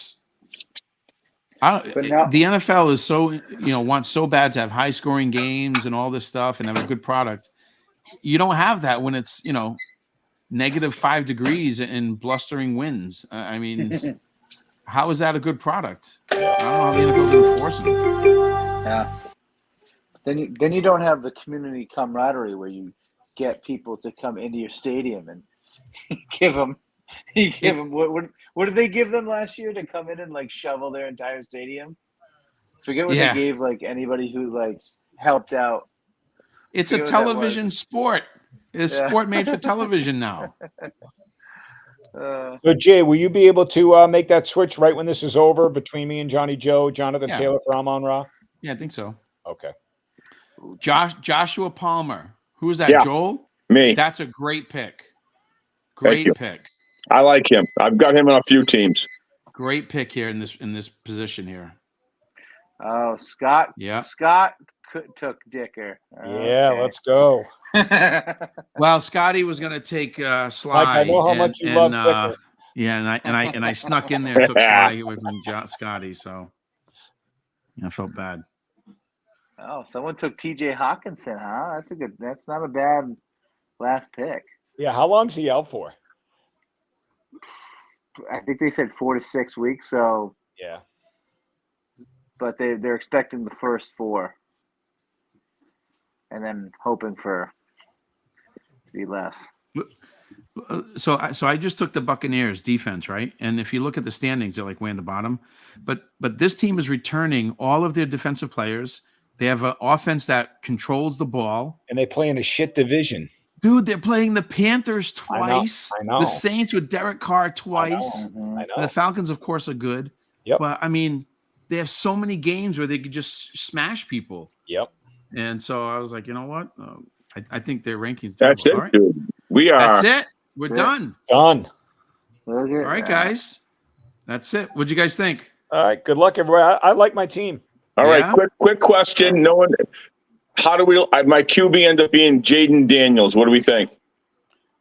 now- The NFL is so wants so bad to have high scoring games and all this stuff and have a good product. You don't have that when it's -5 degrees and blustering winds. I mean, how is that a good product? I don't know how the NFL can enforce it. Yeah. Then you don't have the community camaraderie where you get people to come into your stadium and give them what did they give them last year to come in and like shovel their entire stadium? Forget what Yeah. they gave like anybody who like helped out. It's a Forget what that television was. sport. It's Yeah. sport made for television now. So, Jay, will you be able to make that switch right when this is over between me and Johnny Joe, Jonathan Yeah. Taylor for Amon Ra? Yeah, I think so. Okay. Joshua Palmer. Who is that? Yeah. Joel? Me. That's a great pick. Thank you. Great pick. I like him. I've got him on a few teams. Great pick here in this position here. Oh, Scott. Yeah. Scott took Dicker. Yeah, Okay. let's go. Well, Scotty was going to take Sly. Mike, I know how much you love Dicker. Yeah, and I snuck in there and took Sly away from Scotty. So I felt bad. Oh, someone took TJ Hawkinson, huh? That's not a bad last pick. Yeah, how long's he out for? I think they said 4 to 6 weeks, so Yeah. but they're expecting the first 4. And then hoping for to be less. So I just took the Buccaneers defense, right? And if you look at the standings, they're like way in the bottom. But this team is returning all of their defensive players. They have an offense that controls the ball. And they play in a shit division. Dude, they're playing the Panthers twice. I know. The Saints with Derek Carr twice. Mhm. I And know. the Falcons, of course, are good. Yep. But I mean, they have so many games where they could just smash people. Yep. And so I was like, you know what? I think their rankings. That's it, All right. dude. We are. That's it. We're That's it. done. Done. Look at All right, that. guys. That's it. What'd you guys think? All right. Good luck, everybody. I like my team. All right. Yeah? Quick question. No one. How do we? My QB end up being Jaden Daniels. What do we think?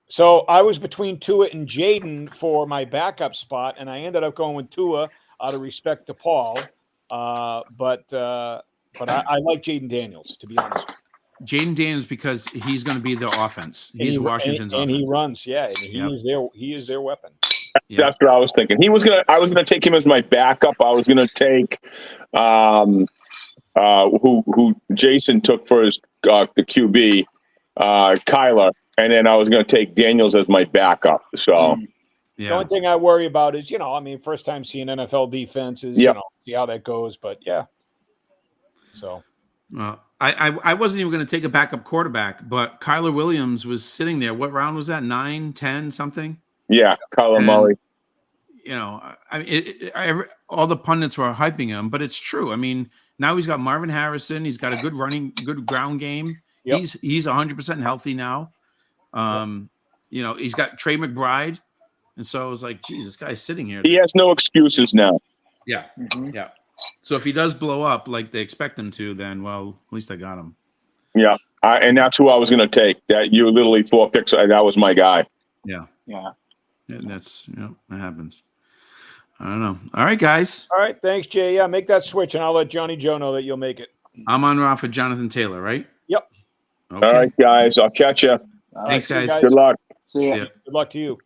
So I was between Tua and Jaden for my backup spot, and I ended up going with Tua out of respect to Paul. But I like Jaden Daniels, to be honest. Jaden Daniels, because he's going to be their offense. He's Washington's and offense. he runs, yeah. And Yep. he is their weapon. Yeah. That's what I was thinking. I was gonna take him as my backup. I was gonna take who Jason took for his the QB, Kyler, and then I was gonna take Daniels as my backup. So The Yeah. only thing I worry about is, first time seeing NFL defenses, Yep. see how that goes. But yeah. So I wasn't even going to take a backup quarterback, but Kyler Williams was sitting there. What round was that? 9, 10, something? yeah, Kyler And, Murray. I mean, all the pundits were hyping him, but it's true. I mean, now he's got Marvin Harrison. He's got a good ground game. Yep. He's 100% healthy now. He's got Trey McBride. And so I was like, geez, this guy's sitting here. He has no excuses now. Yeah. Mhm. Yeah. So if he does blow up like they expect him to, then, well, at least I got him. Yeah, and that's who I was gonna take. That you literally 4 picks. That was my guy. Yeah. And that's, that happens. I don't know. All right, guys. all right, thanks, Jay. Yeah, make that switch, and I'll let Johnny Joe know that you'll make it. I'm on Ra for Jonathan Taylor, right? Yep. Okay. All right, guys. I'll catch you. All right, Thanks, see you guys. Good luck. see ya. Yeah. Good luck to you.